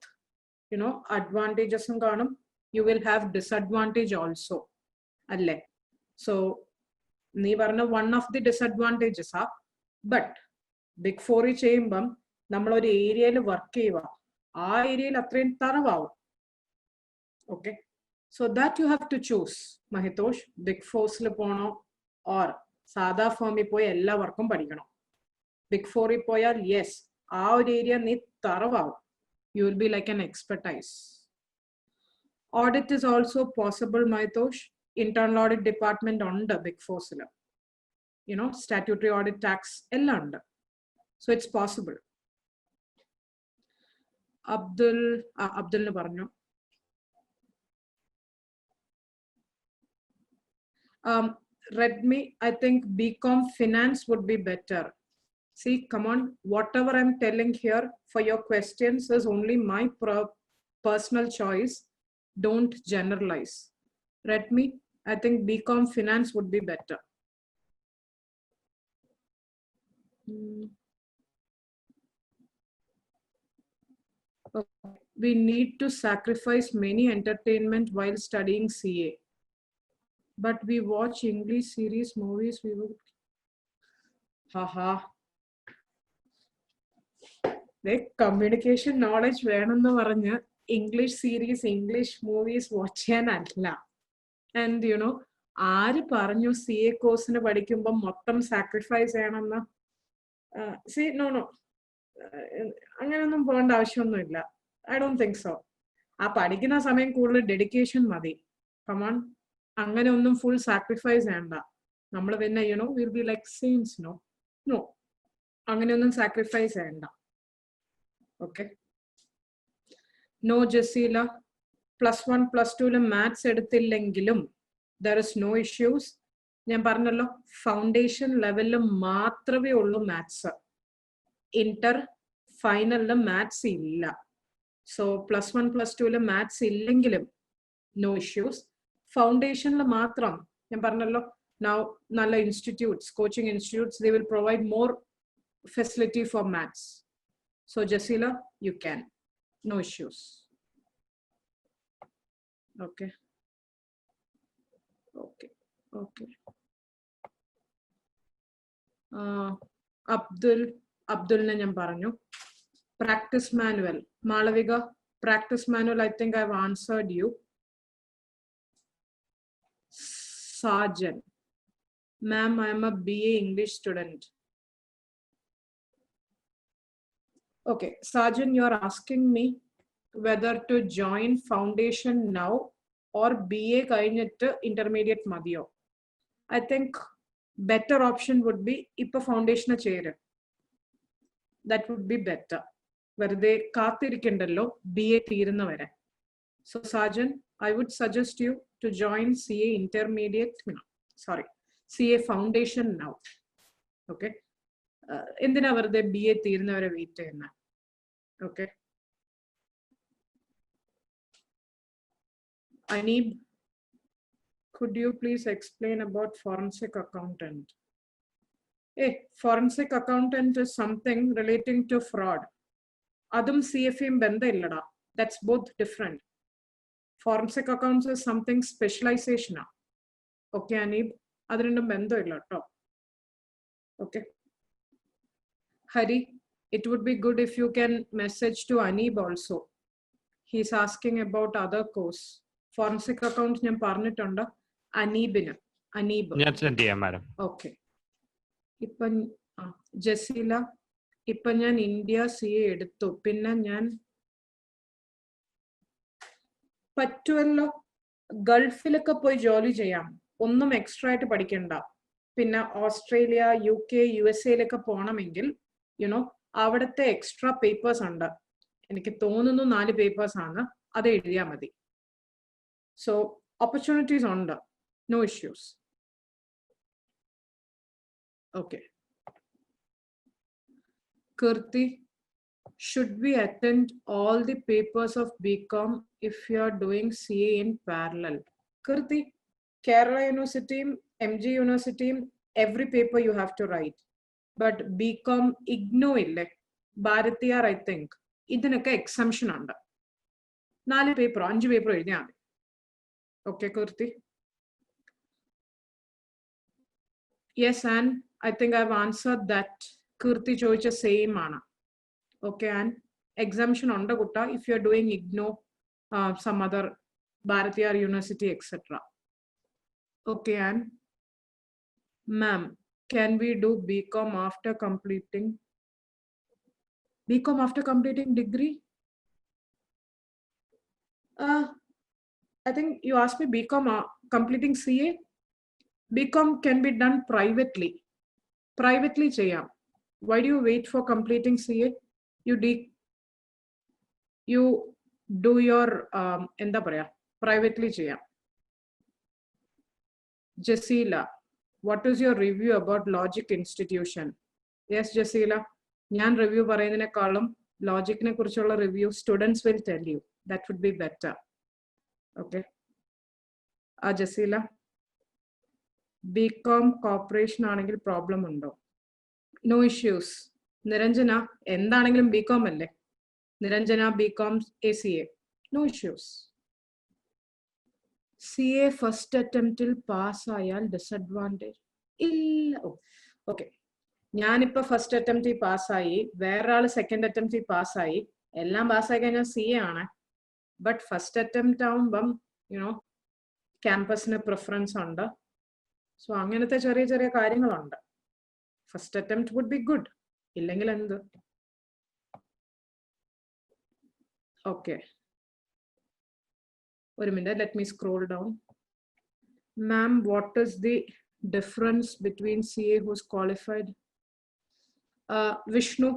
Speaker 2: you know, advantages കാണും, you will have disadvantage also, അല്ലേ? So നീ പറഞ്ഞ one of the disadvantages ആ, but ബിഗ് ഫോറിൽ ചെയ്യുമ്പം നമ്മളൊരു ഏരിയയിൽ വർക്ക് ചെയ്യുക, ആ ഏരിയയിൽ അത്രയും തറവാവും. Okay, so that you have to choose Mahitosh. Big ഫോഴ്സിൽ പോണോ ഓർ സാധാ ഫേമിൽ പോയി എല്ലാ വർക്കും പഠിക്കണോ? ബിഗ് ഫോറിൽ പോയാൽ യെസ്, ആ ഒരു ഏരിയ നീ തറവാവും, you will be like an expertise. Audit is also possible Mahitosh. Internal audit department ഉണ്ട് ബിഗ് ഫോഴ്സിൽ, യുനോ, സ്റ്റാറ്റ്യൂട്ടറി ഓഡിറ്റ്, ടാക്സ് എല്ലാം ഉണ്ട്. So it's possible. അബ്ദുലിന് പറഞ്ഞു. Redmi, I think BCom finance would be better. See, come on, whatever I'm telling here for your questions is only my personal choice. Don't generalize. Redmi, I think BCom finance would be better. We need to sacrifice many entertainment while studying CA. But we watch English series, movies, we would. Haha. Communication knowledge വേണമെന്ന് പറഞ്ഞ് English series, English movies watch ചെയ്യാനല്ല. And you know, ആര് പറഞ്ഞു CA കോഴ്സിന് പഠിക്കുമ്പോൾ മൊത്തം sacrifice ചെയ്യണമെന്ന്? No, അങ്ങനെയൊന്നും പോകേണ്ട ആവശ്യമൊന്നുമില്ല. I don't think so. ആ പഠിക്കുന്ന സമയം കൂടുതൽ ഡെഡിക്കേഷൻ മതി. കമോൺ, അങ്ങനെ ഒന്നും ഫുൾ സാക്രിഫൈസ് ചെയ്യണ്ട. നമ്മൾ പിന്നെ will be like saints. No, അങ്ങനെയൊന്നും സാക്രിഫൈസ് ചെയ്യണ്ട. ഓക്കെ. നോ ജസീല, +1 +2 മാത്സ് എടുത്തില്ലെങ്കിലും ദർ ഇസ് നോ ഇഷ്യൂസ്. ഞാൻ പറഞ്ഞല്ലോ, ഫൗണ്ടേഷൻ ലെവലിൽ മാത്രമേ ഉള്ളൂ മാത്സ്. ഇന്റർ ഫൈനലില് മാത്സ് ഇല്ല. സോ +1 +2 മാത്സ് ഇല്ലെങ്കിലും നോ ഇഷ്യൂസ്. ഫൗണ്ടേഷനിൽ മാത്രം ഞാൻ പറഞ്ഞല്ലോ, now നല്ല institutes, coaching institutes, they will provide more facility for maths. So Jasila, you can, no issues. Okay. അബ്ദുലിനെ ഞാൻ പറഞ്ഞു. Practice manual, Malavika, practice manual I think I've answered you. Sajan, ma'am, I am a BA English student. Okay, Sajan, you are asking me whether to join foundation now or BA കഴിഞ്ഞിട്ട് intermediate മതിയോ? I think better option would be ഇപ്പൊ ഫൗണ്ടേഷന് ചേര്. That would be better. വെറുതെ കാത്തിരിക്കണ്ടല്ലോ BA തീരുന്നവരെ. So Sajan, I would suggest you to join CA intermediate, CA foundation now. Okay. എന്തിനാ വെറുതെ BA തീരുന്നവരെ wait ചെയ്യുന്ന? Okay. Aneeb, could you please explain about forensic accountant? Forensic accountant is something relating to fraud. Adum CFA bendillada. That's both different. Forensic accounts is something specialization. Okay, Aneeb, adrindum bendilla top. Okay. Hari, it would be good if you can message to Aneeb also. He's asking about other course. Forensic accounts ഞാൻ പറഞ്ഞിട്ടുണ്ട്. അനീബ്
Speaker 1: ഞാൻ send ചെയ്യാം madam.
Speaker 2: Okay. ഇപ്പം ജസീല, ഇപ്പൊ ഞാൻ India CA എടുത്തു. പിന്നെ ഞാൻ പറ്റുമല്ലോ ഗൾഫിലൊക്കെ പോയി ജോലി ചെയ്യാം. ഒന്നും എക്സ്ട്രാ ആയിട്ട് പഠിക്കണ്ട. പിന്നെ ഓസ്ട്രേലിയ, UK, USA പോകണമെങ്കിൽ അവിടുത്തെ എക്സ്ട്രാ പേപ്പേഴ്സ് ഉണ്ട്. എനിക്ക് തോന്നുന്നു 4 പേപ്പേഴ്സ് ആണ്. അത് എഴുതിയാൽ മതി. So opportunities ഉണ്ട്. No issues. Okay. Kirti, should we attend all the papers of BCom if you are doing CA in parallel? Kirti, Kerala University, MG University, every paper you have to write. But BCom IGNO ille, Bharatiyar I think, ഇതിനൊക്കെ exemption ഉണ്ട്. 4 paper 5 paper എഴുതിയാൽ മതി. Okay, Kirti. Yes, and I think I've answered that. Kirti ചോദിച്ച same ആണ്. Okay, and exemption ഉണ്ട് കുട്ട if you're doing IGNO, some other Bharatiyar University, etc. Okay, and ma'am, can we do BCom after completing degree? I think you asked me BCom completing CA. BCom can be done privately. ചെയ്യാം. Why do you wait for completing CA? You do your എന്താ പറയാ, privately ചെയ്യാം. Jasila, what is your review about Logic Institution? Yes, Jasila, ഞാൻ review പറയുന്നതിനേക്കാളും ലോജിക്കിനെ കുറിച്ചുള്ള review students will tell you. That would be better. Okay. Jasila, BCom corporation ആണെങ്കിൽ problem ഉണ്ടോ? No issues. Niranjana, എന്താണെങ്കിലും BCom അല്ലേ. Niranjana, BCom ACA, no issues. CA first അറ്റംപ്റ്റിൽ pass ആയാൽ disadvantage ഇല്ല. Okay, ഞാനിപ്പോ ഫസ്റ്റ് അറ്റംപ്റ്റ് പാസ്സായി, വേറൊരാള് സെക്കൻഡ് അറ്റംപ്റ്റ് പാസ്സായി, എല്ലാം പാസ്സായി കഴിഞ്ഞാൽ CA ആണ്. ബട്ട് ഫസ്റ്റ് അറ്റംപ്റ്റ് ആവുമ്പം യുനോ ക്യാമ്പസിന് പ്രിഫറൻസ് ഉണ്ട്. സോ അങ്ങനത്തെ ചെറിയ ചെറിയ കാര്യങ്ങളുണ്ട്. First attempt would be good, ഇല്ലെങ്കിൽ എന്ത്? ഓക്കെ, ഒരു minute, let me scroll down. Ma'am, what is the difference between CA who's qualified? Vishnu,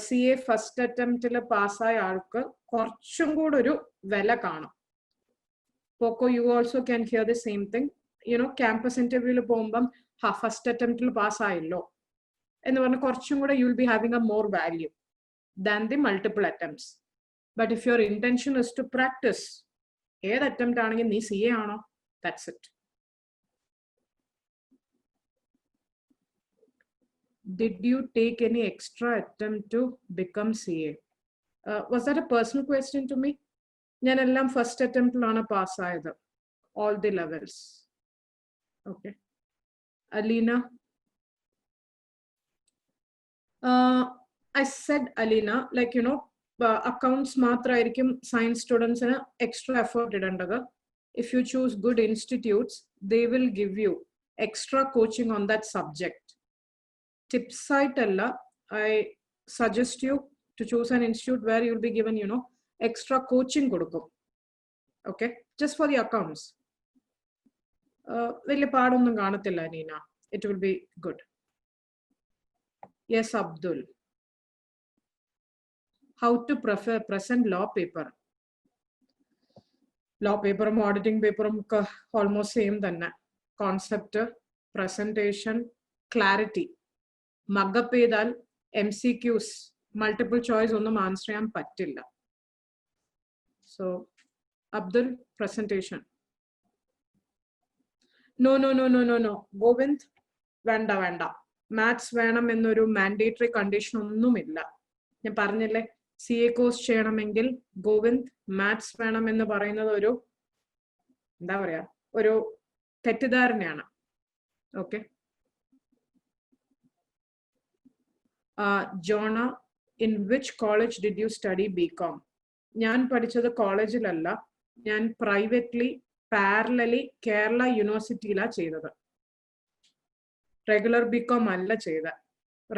Speaker 2: CA first അറ്റംപ്റ്റിൽ പാസ്സായ ആൾക്ക് കുറച്ചും കൂടെ ഒരു വില കാണും. പോക്കോ, you also can hear the same thing. You know campus ഇന്റർവ്യൂവിൽ പോകുമ്പം ഫസ്റ്റ് അറ്റംപ്റ്റിൽ പാസ്സായല്ലോ എന്ന് പറഞ്ഞാൽ കുറച്ചും കൂടെ U will be having a more value than the multiple attempts. But if your intention is to practice, ഏത് അറ്റംപ്റ്റ് ആണെങ്കിൽ നീ CA ആണോ, that's it. Did you take any extra attempt to become CA? Was that a personal question to me? ഞാൻ എല്ലാം first അറ്റംപ്റ്റിലാണ് പാസ്സായത്, all the levels. Okay. Alina, I said, Alina, like, you know, accounts മാത്രമായിരിക്കും science സ്റ്റുഡൻസിന് extra effort ഇടേണ്ടത്. If you choose good institutes, they will give you extra coaching on that subject. Tips ആയിട്ടല്ല, I suggest you to choose an institute where you will be given, you know, extra coaching കൊടുക്കും. Okay, just for the accounts. വലിയ പാടൊന്നും കാണത്തില്ല Neena, it will be good. Yes, Abdul. How to present law paper? Law paper ഉം auditing paper ഉം ഒക്കെ almost same തന്നെ. Concept, presentation, clarity. Mug up ചെയ്താൽ MCQs, multiple choice ഒന്നും answer ചെയ്യാൻ പറ്റില്ല. So Abdul, presentation. No no no no no no Govind, വേണ്ട വേണ്ട, മാത്സ് വേണം എന്നൊരു മാൻഡേറ്ററി കണ്ടീഷൻ ഒന്നുമില്ല. ഞാൻ പറഞ്ഞില്ലേ, CA കോഴ്സ് ചെയ്യണമെങ്കിൽ ഗോവിന്ദ് മാത്സ് വേണം എന്ന് പറയുന്നത് ഒരു എന്താ പറയാ, ഒരു തെറ്റിദ്ധാരണയാണ്. Okay. ജോണ, in which college did you study BCom? ഞാൻ പഠിച്ചത് കോളേജിലല്ല, ഞാൻ പ്രൈവറ്റ്ലി പാരലലി കേരള യൂണിവേഴ്സിറ്റിയിലാണ് ചെയ്തത്. റെഗുലർ BCom അല്ല ചെയ്ത.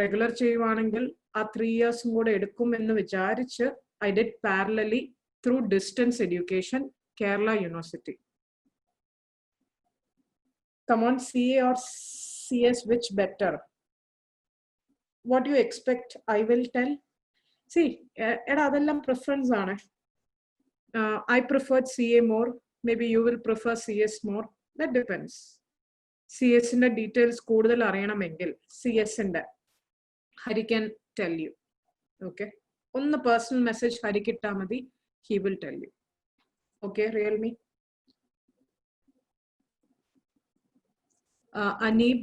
Speaker 2: റെഗുലർ ചെയ്യുവാണെങ്കിൽ ആ 3 years കൂടെ എടുക്കും എന്ന് വിചാരിച്ച് I did parallelly through distance education, Kerala University. Come on, CA or CS, which better? What do you expect I will tell? See, adellam preference aanu. I preferred CA more, maybe you will prefer CS more, that depends. CS ന്റെ details കൂടുതൽ അറിയണമെങ്കിൽ CS ന്റെ Hari can tell you. Okay, ഒന്ന് personal message Hari കിട്ടാ മതി, he will tell you. Okay, Realme. Aneeb,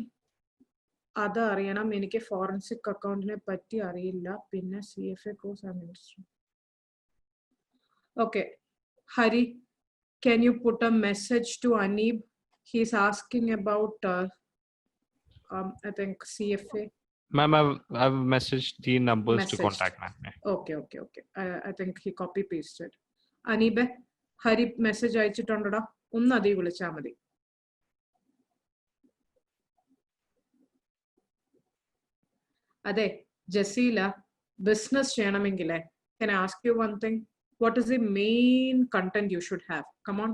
Speaker 2: അത് അറിയണം, എനിക്ക് ഫോറൻസിക് അക്കൗണ്ടിനെ പറ്റി അറിയില്ല, പിന്നെ CFA course administration. Okay, Hari, can you put a message to Aneeb? He's asking about I think CFA.
Speaker 1: Ma'am, I've messaged the numbers to contact ma'am.
Speaker 2: Okay. I think he copy pasted. Aneeb, Hari message അയച്ചിട്ടുണ്ടോടാ, ഒന്ന് അതി വിളിച്ചാൽ മതി. അതെ Jasila, business ചെയ്യണമെങ്കിലേ, can I ask you one thing? What is the main content you should have? Come on.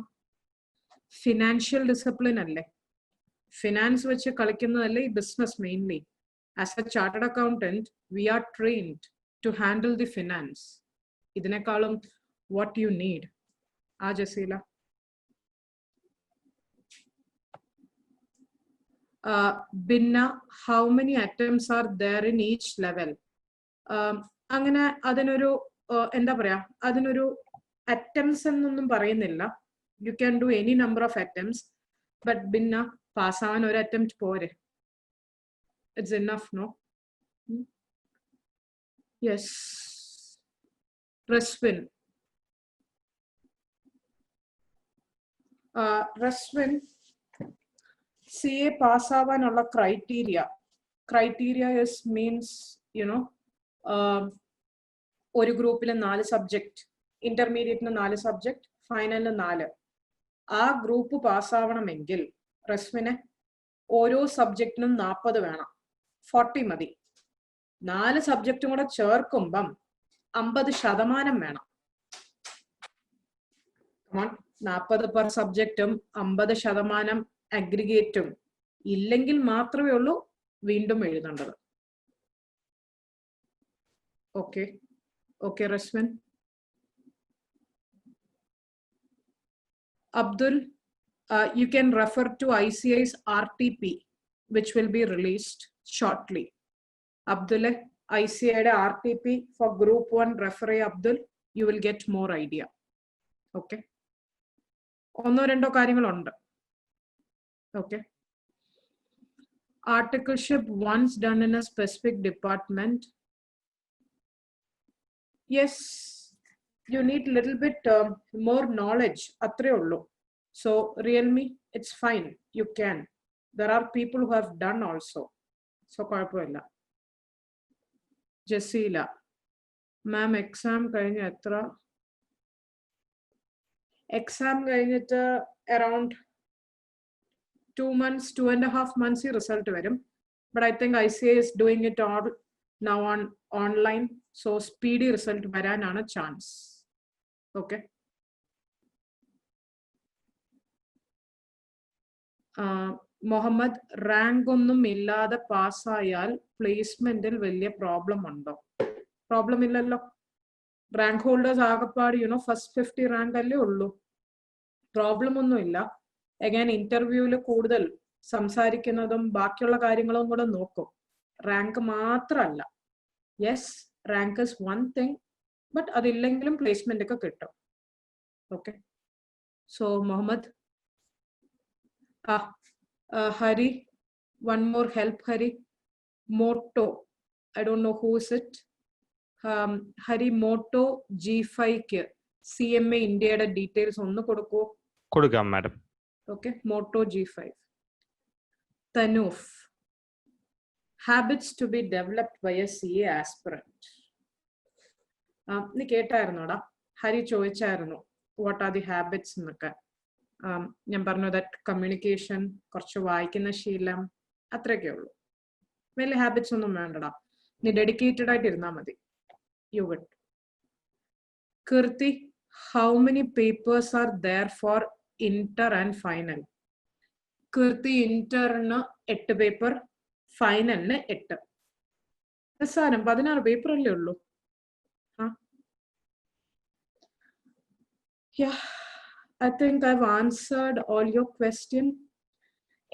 Speaker 2: Financial discipline അല്ലേ, finance വെച്ച് കളിക്കുന്നതല്ലേ ഈ business mainly. As a chartered accountant, we are trained to handle the finance. ഇതിനേക്കാളും what you need. Jaseela. Binna, how many attempts are there in each level? അങ്ങനെ അതിനൊരു എന്താ പറയാ, അതിനൊരു attempts എന്നൊന്നും പറയുന്നില്ല. You can do any number of attempts, but Binna, പാസ്സാവാൻ ഒരു attempt പോരെ. It's enough, no? Yes. Reswin. Reswin, CA പാസ്സാവാനുള്ള criteria criteria is means, you know, ഒരു ഗ്രൂപ്പിൽ 4 സബ്ജക്ട്, ഇന്റർമീഡിയറ്റിന് 4 സബ്ജക്ട്, ഫൈനലിന് 4. ആ ഗ്രൂപ്പ് പാസ്സാവണമെങ്കിൽ റസ്മിന് ഓരോ സബ്ജക്റ്റിനും 40 വേണം. 40 മതി. 4 സബ്ജക്റ്റും കൂടെ ചേർക്കുമ്പം 50% വേണം. 40 പെർ സബ്ജക്റ്റും 50% അഗ്രിഗേറ്റും ഇല്ലെങ്കിൽ മാത്രമേ ഉള്ളൂ വീണ്ടും എഴുതേണ്ടത്. Okay okay Resmin. Abdul, you can refer to ICA's RTP, which will be released shortly. Abdul, ICA RTP for Group 1 referee, Abdul, you will get more idea. Okay. ഒന്നോ രണ്ടോ കാര്യങ്ങളുണ്ട്. Okay. Articleship once done in a specific department. Yes. You need little bit more knowledge. Atre ullu. So Realme, it's fine. You can. There are people who have done also. So kuഴപ്പമില്ല. Jasila, ma'am, exam കഴിഞ്ഞ എത്ര? Exam കഴിഞ്ഞിട്ട് around 2 months, 2.5 months result വരും. But I think ICA is doing it all now on online. So speedy result വരാനാണ് chance. Okay. Mohammed, rank ഒന്നും ഇല്ലാതെ പാസ്സായാൽ പ്ലേസ്മെന്റിൽ വലിയ problem ഉണ്ടോ? Problem ഇല്ലല്ലോ. റാങ്ക് ഹോൾഡേഴ്സ് ആകെപ്പാട് ഫസ്റ്റ് 50 റാങ്ക് അല്ലേ ഉള്ളൂ. പ്രോബ്ലം ഒന്നും ഇല്ല. അഗൈൻ ഇന്റർവ്യൂവിൽ കൂടുതൽ സംസാരിക്കുന്നതും ബാക്കിയുള്ള കാര്യങ്ങളും കൂടെ നോക്കും. റാങ്ക് മാത്രമല്ല. Yes, rank is one thing, but അതില്ലെങ്കിലും പ്ലേസ്മെന്റ് ഒക്കെ കിട്ടും. Okay. So Muhammad, Hari, one more help, Hari. Moto, I don't know who is it. Hari, Moto G5 CMA India details ഒന്ന് കൊടുക്കോ?
Speaker 1: കൊടുക്കാം madam.
Speaker 2: Okay, Moto G5. Tanuf, habits to be developed by a CA aspirant. നീ കേട്ടായിരുന്നോടാ? ഹരി ചോദിച്ചായിരുന്നു what are the habits എന്നൊക്കെ. ഞാൻ പറഞ്ഞു that communication, കുറച്ച് വായിക്കുന്ന ശീലം, അത്രയൊക്കെ ഉള്ളൂ. വലിയ ഹാബിറ്റ്സ് ഒന്നും വേണ്ടടാ. നീ ഡെഡിക്കേറ്റഡ് ആയിട്ട് ഇരുന്നാൽ മതി. You will. Keerthi, how many papers are there for inter and final? Keerthi, ഇന്ററിന് 8 പേപ്പർ, ഫൈനലിന് 8. സാരം 16 പേപ്പർ അല്ലേ ഉള്ളൂ. Yeah, I think I've answered all your question.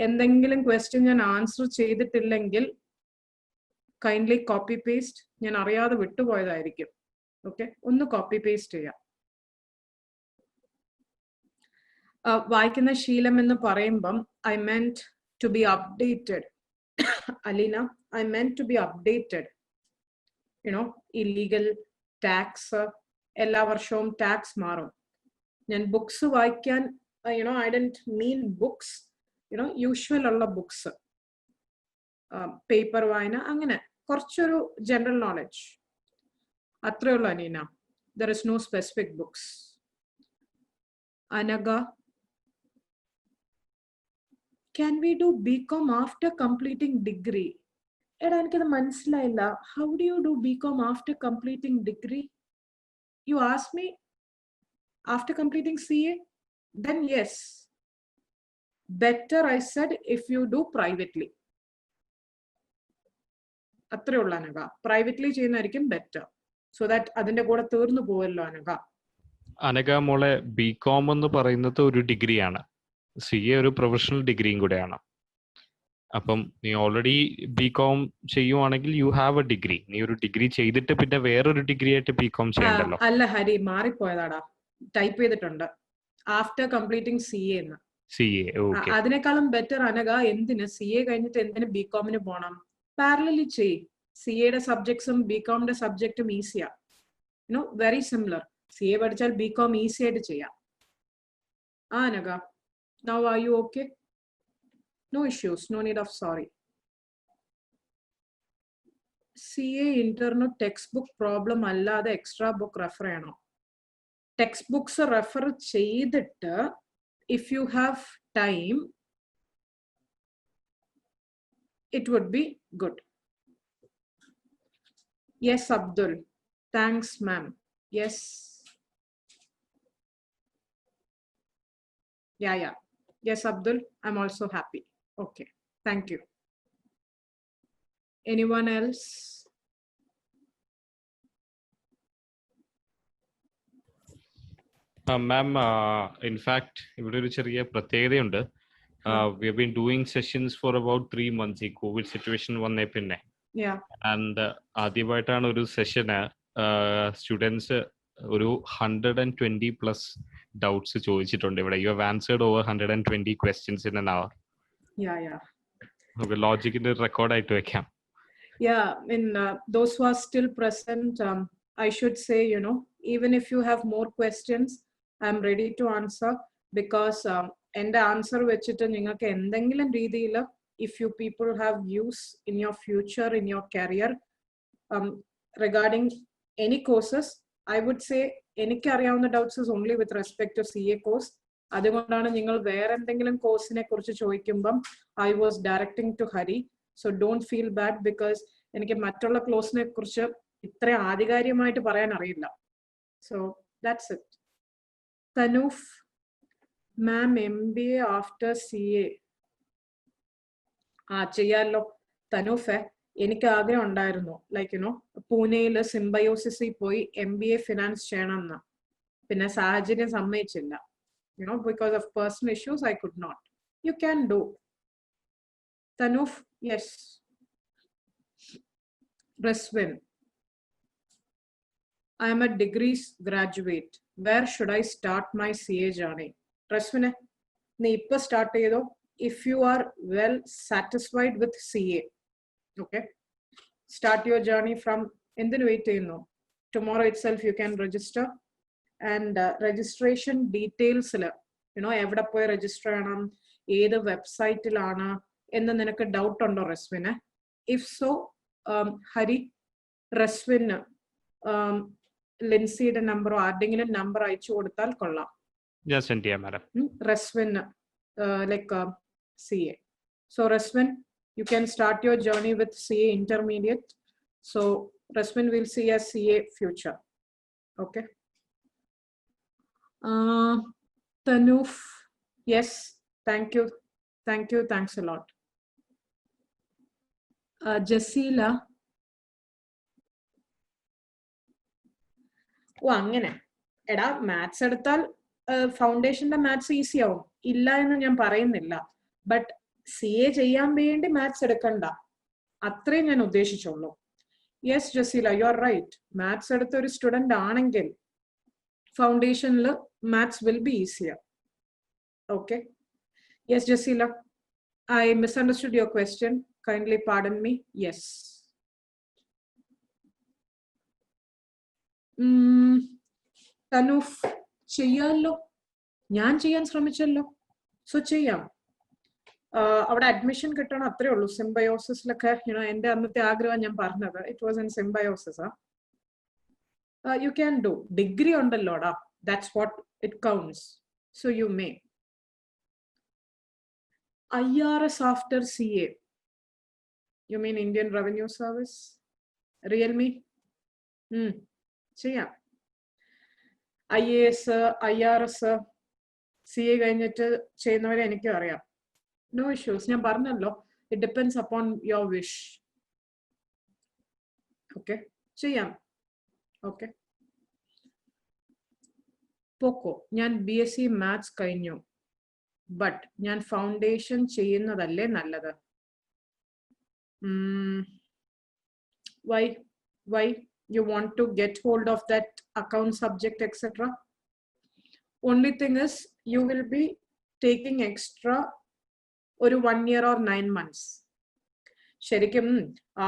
Speaker 2: എന്തെങ്കിലും ക്വസ്റ്റ്യൻ ഞാൻ ആൻസർ ചെയ്തിട്ടില്ലെങ്കിൽ കൈൻഡ്ലി കോപ്പി പേസ്റ്റ്. ഞാൻ അറിയാതെ വിട്ടുപോയതായിരിക്കും. ഓക്കെ, ഒന്ന് കോപ്പി പേസ്റ്റ് ചെയ്യാം. വായിക്കുന്ന ശീലം എന്ന് പറയുമ്പം I meant to be updated. Aleena, I meant to be updated. Illegal tax, എല്ലാ വർഷവും ടാക്സ് മാറും. ഞാൻ ബുക്സ് വായിക്കാൻ I don't mean books usual ഉള്ള ബുക്സ്, പേപ്പർ വായന, അങ്ങനെ കുറച്ചൊരു ജനറൽ നോളജ്, അത്രേ ഉള്ളൂ Aneena. There is no specific books. Anagha, can we do BCom after completing degree? എടാ, എനിക്കത് മനസ്സിലായില്ല. How do you do BCom after completing degree? U ask me after completing CA? Then yes, better, I said, if you do privately. അത്രേ ഉള്ളൂ Anagha. Privately ചെയ്യുന്നതായിരിക്കും better, so that അതിന്റെ കൂടെ തീർന്നു പോവല്ലോ അനഘ.
Speaker 1: അനഘ മോളെ, BCom എന്ന് പറയുന്നത് ഒരു ഡിഗ്രിയാണ്. CA ഒരു പ്രൊഫഷണൽ ഡിഗ്രിയും കൂടെയാണ്. അപ്പം നീ ഓൾറെഡി BCom ചെയ്യുവാണെങ്കിൽ യു ഹാവ് എ ഡിഗ്രി. നീ ഒരു ഡിഗ്രി ചെയ്തിട്ട് പിന്നെ വേറൊരു ഡിഗ്രി ആയിട്ട് BCom ചെയ്യണ്ടല്ലോ.
Speaker 2: അല്ല ഹരി, മാറിപ്പോയതാടാ. ടൈപ്പ് ചെയ്തിട്ടുണ്ട് ആഫ്റ്റർ കംപ്ലീറ്റിംഗ് CA എന്ന്. അതിനേക്കാളും ബെറ്റർ അനഘ, എന്തിന് CA കഴിഞ്ഞിട്ട് എന്തിന് BComന് പോണം? പാരലലി ചെയ്. CAയുടെ സബ്ജക്ട്സും BComന്റെ സബ്ജക്റ്റും ഈസിയാ. Very similar. CA പഠിച്ചാൽ BCom ഈസി ആയിട്ട് ചെയ്യാം. Anagha, now are you okay? No issues, no need of sorry. CA internal textbook problem അല്ലാതെ extra book refer ചെയ്യണോ? Textbooks refer ചെയ്തിട്ട് if you have time, it would be good. Yes, Abdul. Thanks, ma'am. Yes. Yeah. Yes, Abdul. I'm also happy. Okay. Thank you. Anyone else?
Speaker 1: Ma'am, in fact, ഇവിടെ ഒരു ചെറിയ പ്രത്യേകതയുണ്ട്. We have been doing sessions for about 3 months. ഈ Covid situation വന്നേ പിന്നെ.
Speaker 2: Yeah.
Speaker 1: And ആദ്യമായിട്ടാണ് ഒരു സെഷന് students ഒരു 120+ ഡൗട്ട്സ് ചോദിച്ചിട്ടുണ്ട് ഇവിടെ. You have answered over 120 questions in an hour.
Speaker 2: Yeah.
Speaker 1: നമുക്ക് ലോജിക്കിന്റെ റെക്കോർഡായിട്ട് വെക്കാം.
Speaker 2: Yeah, those who are still present, I should say, even if you have more questions, I'm ready to answer, because എൻ്റെ answer വെച്ചിട്ട് നിങ്ങൾക്ക് എന്തെങ്കിലും രീതിയിൽ, if you people have use in your future, in your career, regarding any courses, I would say എനിക്ക് അറിയാവുന്ന doubts is only with respect to CA course. അതുകൊണ്ടാണ് നിങ്ങൾ വേറെ എന്തെങ്കിലും കോഴ്സിനെ കുറിച്ച് ചോദിക്കുമ്പം I was directing to Hari. So don't feel bad, because എനിക്ക് മറ്റുള്ള ക്ലോസിനെ കുറിച്ച് ഇത്ര ആധികാരികമായിട്ട് പറയാൻ അറിയില്ല. So that's it. Tanuf, ma'am, MBA after CA. ചെയ്യാലോ തനൂഫെ. എനിക്ക് ആഗ്രഹം ഉണ്ടായിരുന്നു, പൂനെയില് സിംബയോസിസിൽ പോയി MBA ഫിനാൻസ് ചെയ്യണം എന്ന്. പിന്നെ സാഹചര്യം സമ്മതിച്ചില്ല. Because of personal issues, I could not. You can do. Tanuf, yes. Reswin, I am a degrees graduate. Where should I start my CA journey? Reswin, nee ipo start cheyido if you are well satisfied with CA. Okay, start your journey from endinu wait cheyunno. Tomorrow itself you can register, and registration details la evada poi register cheyanam, ഏത് വെബ്സൈറ്റിലാണ് എന്ന് നിനക്ക് doubt ഉണ്ടോ റസ്വിന്? If so, Hari, റസ്വിന് ലിൻസിയുടെ നമ്പറോ ആരുടെങ്കിലും number അയച്ചു കൊടുത്താൽ കൊള്ളാം. റസ്വിന് CA. So Raswin, you can start your journey with CA intermediate. So Raswin will see as CA future. Okay. Tanuf, yes. Thank you. Thanks a lot. Jasila. അങ്ങനെ എടാ, maths എടുത്താൽ ഫൗണ്ടേഷന്റെ maths easy ആവും, ഇല്ല എന്ന് ഞാൻ പറയുന്നില്ല. ബട്ട് CA ചെയ്യാൻ വേണ്ടി മാത്സ് എടുക്കണ്ട, അത്രയും ഞാൻ ഉദ്ദേശിച്ചുള്ളൂ. Yes Jasila, you are right. Maths എടുത്ത ഒരു സ്റ്റുഡന്റ് ആണെങ്കിൽ ഫൗണ്ടേഷനിൽ maths will be easier. Okay. Yes, Jasila, I misunderstood your question. Kindly pardon me. Yes. Tanuf, ചെയ്യാലോ, ഞാൻ ചെയ്യാൻ ശ്രമിച്ചല്ലോ. സോ ചെയ്യാം. അവിടെ അഡ്മിഷൻ കിട്ടണം, അത്രേ ഉള്ളൂ. സിംബയോസിസിലൊക്കെ എൻ്റെ അന്നത്തെ ആഗ്രഹം ഞാൻ പറഞ്ഞത്, it was in Symbiosis. You can do. Degree ഉണ്ടല്ലോടാ, that's what it counts. So you may. IRS after CA. You mean Indian Revenue Service? Realme? ചെയ്യാം. IAS, IRS, CA കഴിഞ്ഞിട്ട് ചെയ്യുന്നവരെ എനിക്കും അറിയാം. No issues. ഞാൻ പറഞ്ഞല്ലോ, it depends upon your wish. Okay, ചെയ്യാം. Okay. പോക്കോ, ഞാൻ BSc മാത്സ് കഴിഞ്ഞു, ബട്ട് ഞാൻ ഫൗണ്ടേഷൻ ചെയ്യുന്നതല്ലേ നല്ലത്? Why you want to get hold of that account subject, etc. Only thing is you will be taking extra or 1 year or 9 months. Sherikim,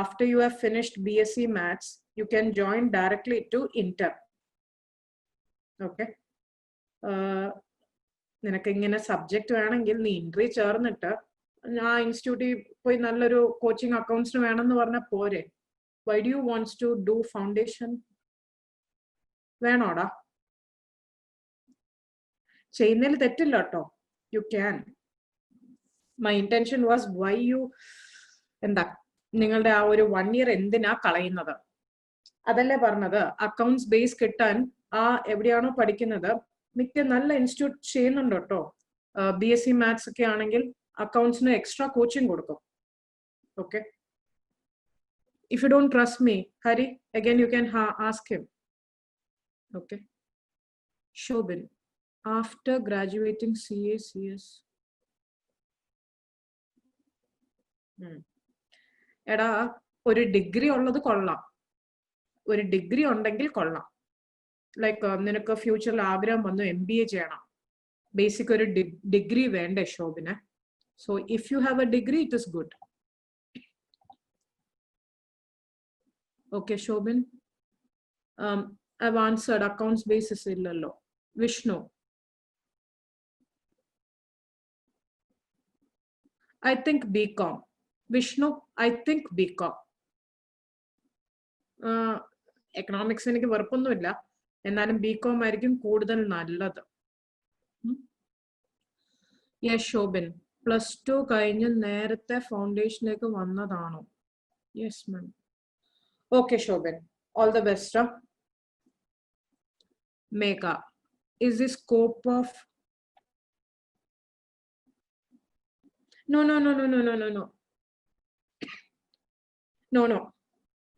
Speaker 2: after you have finished BSc maths, you can join directly to Inter. Okay. നിനക്ക് ഇങ്ങനെ subject വേണമെങ്കിൽ നീ entry ചേർന്നിട്ട് ആ ഇൻസ്റ്റിറ്റ്യൂട്ടിൽ പോയി നല്ലൊരു coaching അക്കൗണ്ട്സിന് വേണമെന്ന് പറഞ്ഞാൽ പോരെ? Why do you want to do foundation? വേണോടാ? ചെയ്യുന്നതിൽ തെറ്റില്ല കേട്ടോ. You can. My intention was why you എന്താ നിങ്ങളുടെ ആ ഒരു 1 year എന്തിനാ കളയുന്നത്? അതല്ലേ പറഞ്ഞത്. അക്കൗണ്ട്സ് ബേസ് കിട്ടാൻ ആ എവിടെയാണോ പഠിക്കുന്നത് മിക്ക നല്ല ഇൻസ്റ്റിറ്റ്യൂട്ട് ചെയ്യുന്നുണ്ട് കേട്ടോ. BSc മാത്സ് ഒക്കെ ആണെങ്കിൽ അക്കൗണ്ട്സിന് എക്സ്ട്രാ കോച്ചിങ് കൊടുക്കും. Okay. If you don't trust me, Hari, again you can ask him. Okay. Shobin, after graduating CA, CS. എടാ ഒരു ഡിഗ്രി ഉള്ളത് കൊള്ളാം. ഒരു ഡിഗ്രി ഉണ്ടെങ്കിൽ കൊള്ളാം. ലൈക്ക് നിനക്ക് ഫ്യൂച്ചറിൽ ആഗ്രഹം വന്നു MBA ചെയ്യണം. ബേസിക് ഒരു ഡിഗ്രി വേണ്ടേ Shobin? So if you have a degree it is good. Okay, Shobin. I've answered accounts basis illalo. Vishnu. I think BCom. Vishnu, I think BCom. Economics എനിക്ക് വെറുപ്പൊന്നുമില്ല. എന്നാലും BCom ആയിരിക്കും കൂടുതൽ നല്ലത്. Yes, Shobin. +2 കഴിഞ്ഞ് നേരത്തെ ഫൗണ്ടേഷനിലേക്ക് വന്നതാണോ? Yes, ma'am. Okay, Shobin. All the best. Megha, is the scope of... No.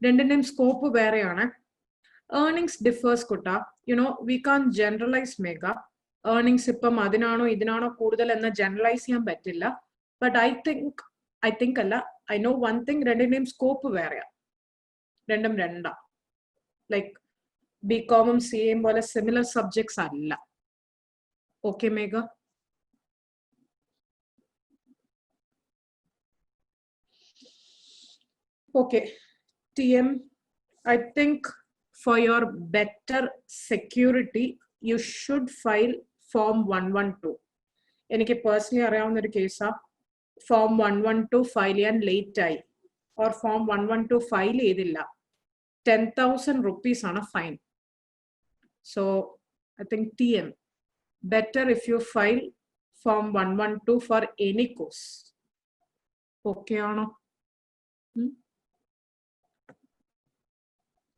Speaker 2: രണ്ടിന്റെയും സ്കോപ്പ് വേറെയാണ്. Earnings differs, Kutta. You know, we can't generalize, Megha. Earnings ഇപ്പം അതിനാണോ ഇതിനാണോ കൂടുതൽ എന്ന് generalize ചെയ്യാൻ പറ്റില്ല. But I think അല്ല. I know one thing, രണ്ടിന്റെയും സ്കോപ്പ് വേറെയാ. രണ്ടും രണ്ടാ. ലൈക്ക് BCom CA പോലെ സിമിലർ സബ്ജക്ട്സ് അല്ല. Okay Megha? Okay. TM, I think for your better security, you should file Form 112. എനിക്ക് പേഴ്സണലി അറിയാവുന്ന ഒരു കേസാ. Form 112 ഫയൽ ചെയ്യാൻ ലേറ്റ് ആയി, or Form 112 ഫയൽ ചെയ്തില്ല, 10,000 rupees on a fine. So I think TM, better if you file Form 112 for any course. Okay, Anna?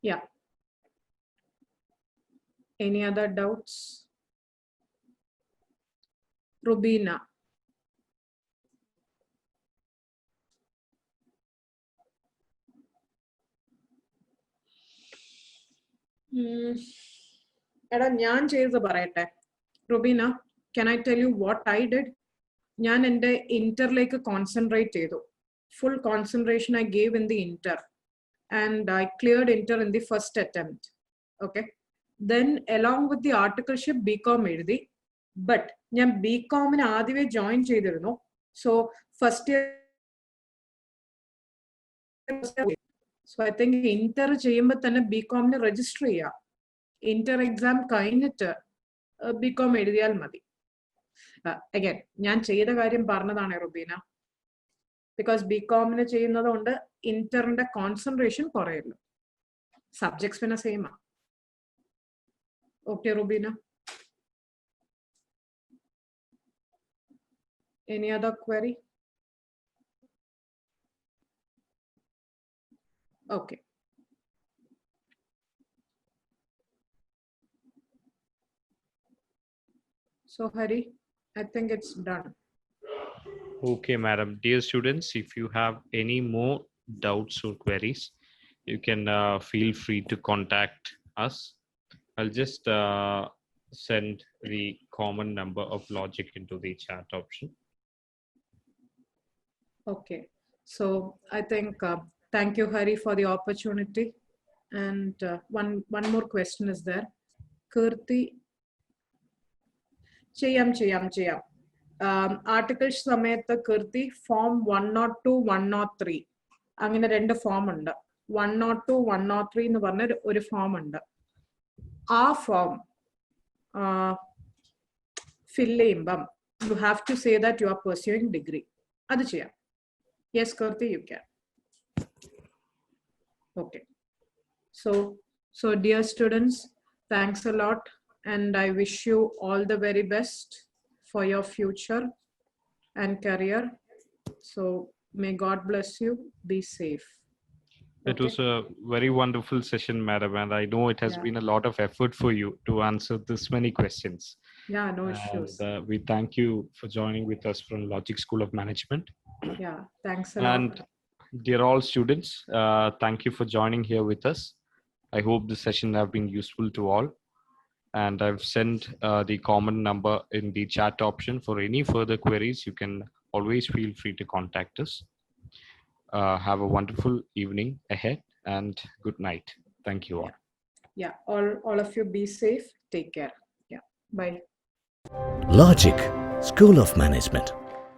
Speaker 2: Yeah. Any other doubts? Rubina. എടാ ഞാൻ ചെയ്ത് പറയട്ടെ. Rubina, can I tell you what I did? ഞാൻ എൻ്റെ ഇന്ററിലേക്ക് concentrate ചെയ്തു. Full concentration I gave in the inter, and I cleared inter in the first attempt. Okay. Then along with the articleship BCom എഴുതി. But ഞാൻ BComന് ആദ്യമേ join ചെയ്തിരുന്നു. So first year, so I think inter ചെയ്യുമ്പോൾ തന്നെ BComന് register ചെയ്യാം. Inter exam കഴിഞ്ഞിട്ട് BCom എഴുതിയാൽ മതി. അഗൈൻ ഞാൻ ചെയ്ത കാര്യം പറഞ്ഞതാണ് റുബീന. ബിക്കോസ് BComന് ചെയ്യുന്നത് കൊണ്ട് ഇന്ററിന്റെ കോൺസെൻട്രേഷൻ കുറയുള്ളൂ. സബ്ജക്ട്സ് പിന്നെ സെയിം ആ. Okay Rubina? Any other query? Okay. So Hari, I think it's done.
Speaker 1: Okay, madam. Dear students, if you have any more doubts or queries, you can feel free to contact us. I'll just send the common number of Logic into the chat option.
Speaker 2: Okay. So I think thank you, Hari, for the opportunity. And one more question is there. Kirti, ചെയ്യാം. Articles സമയത്ത് കീർത്തി form 102, 103 അങ്ങനെ 2 form ഉണ്ട്. 102, 103 എന്ന് പറഞ്ഞ ഒരു form ഉണ്ട്. ആ form fill ചെയ്യുമ്പം you have to say that you are pursuing degree. അത് ചെയ്യാം. Yes Keerthi, you can. Okay. So dear students, thanks a lot. And I wish you all the very best for your future and career. So may God bless you. Be safe.
Speaker 1: It was a very wonderful session, madam, and I know it has been a lot of effort for you to answer this many questions.
Speaker 2: Yeah, no issues.
Speaker 1: And we thank you for joining with us from Logic School of Management.
Speaker 2: Yeah, thanks a lot.
Speaker 1: And dear all students, thank you for joining here with us. I hope the session have been useful to all. And I've sent the common number in the chat option. For any further queries, you can always feel free to contact us. Have a wonderful evening ahead and good night. Thank you all.
Speaker 2: Yeah, all of you be safe. Take care. Yeah, bye.
Speaker 3: Logic School of Management.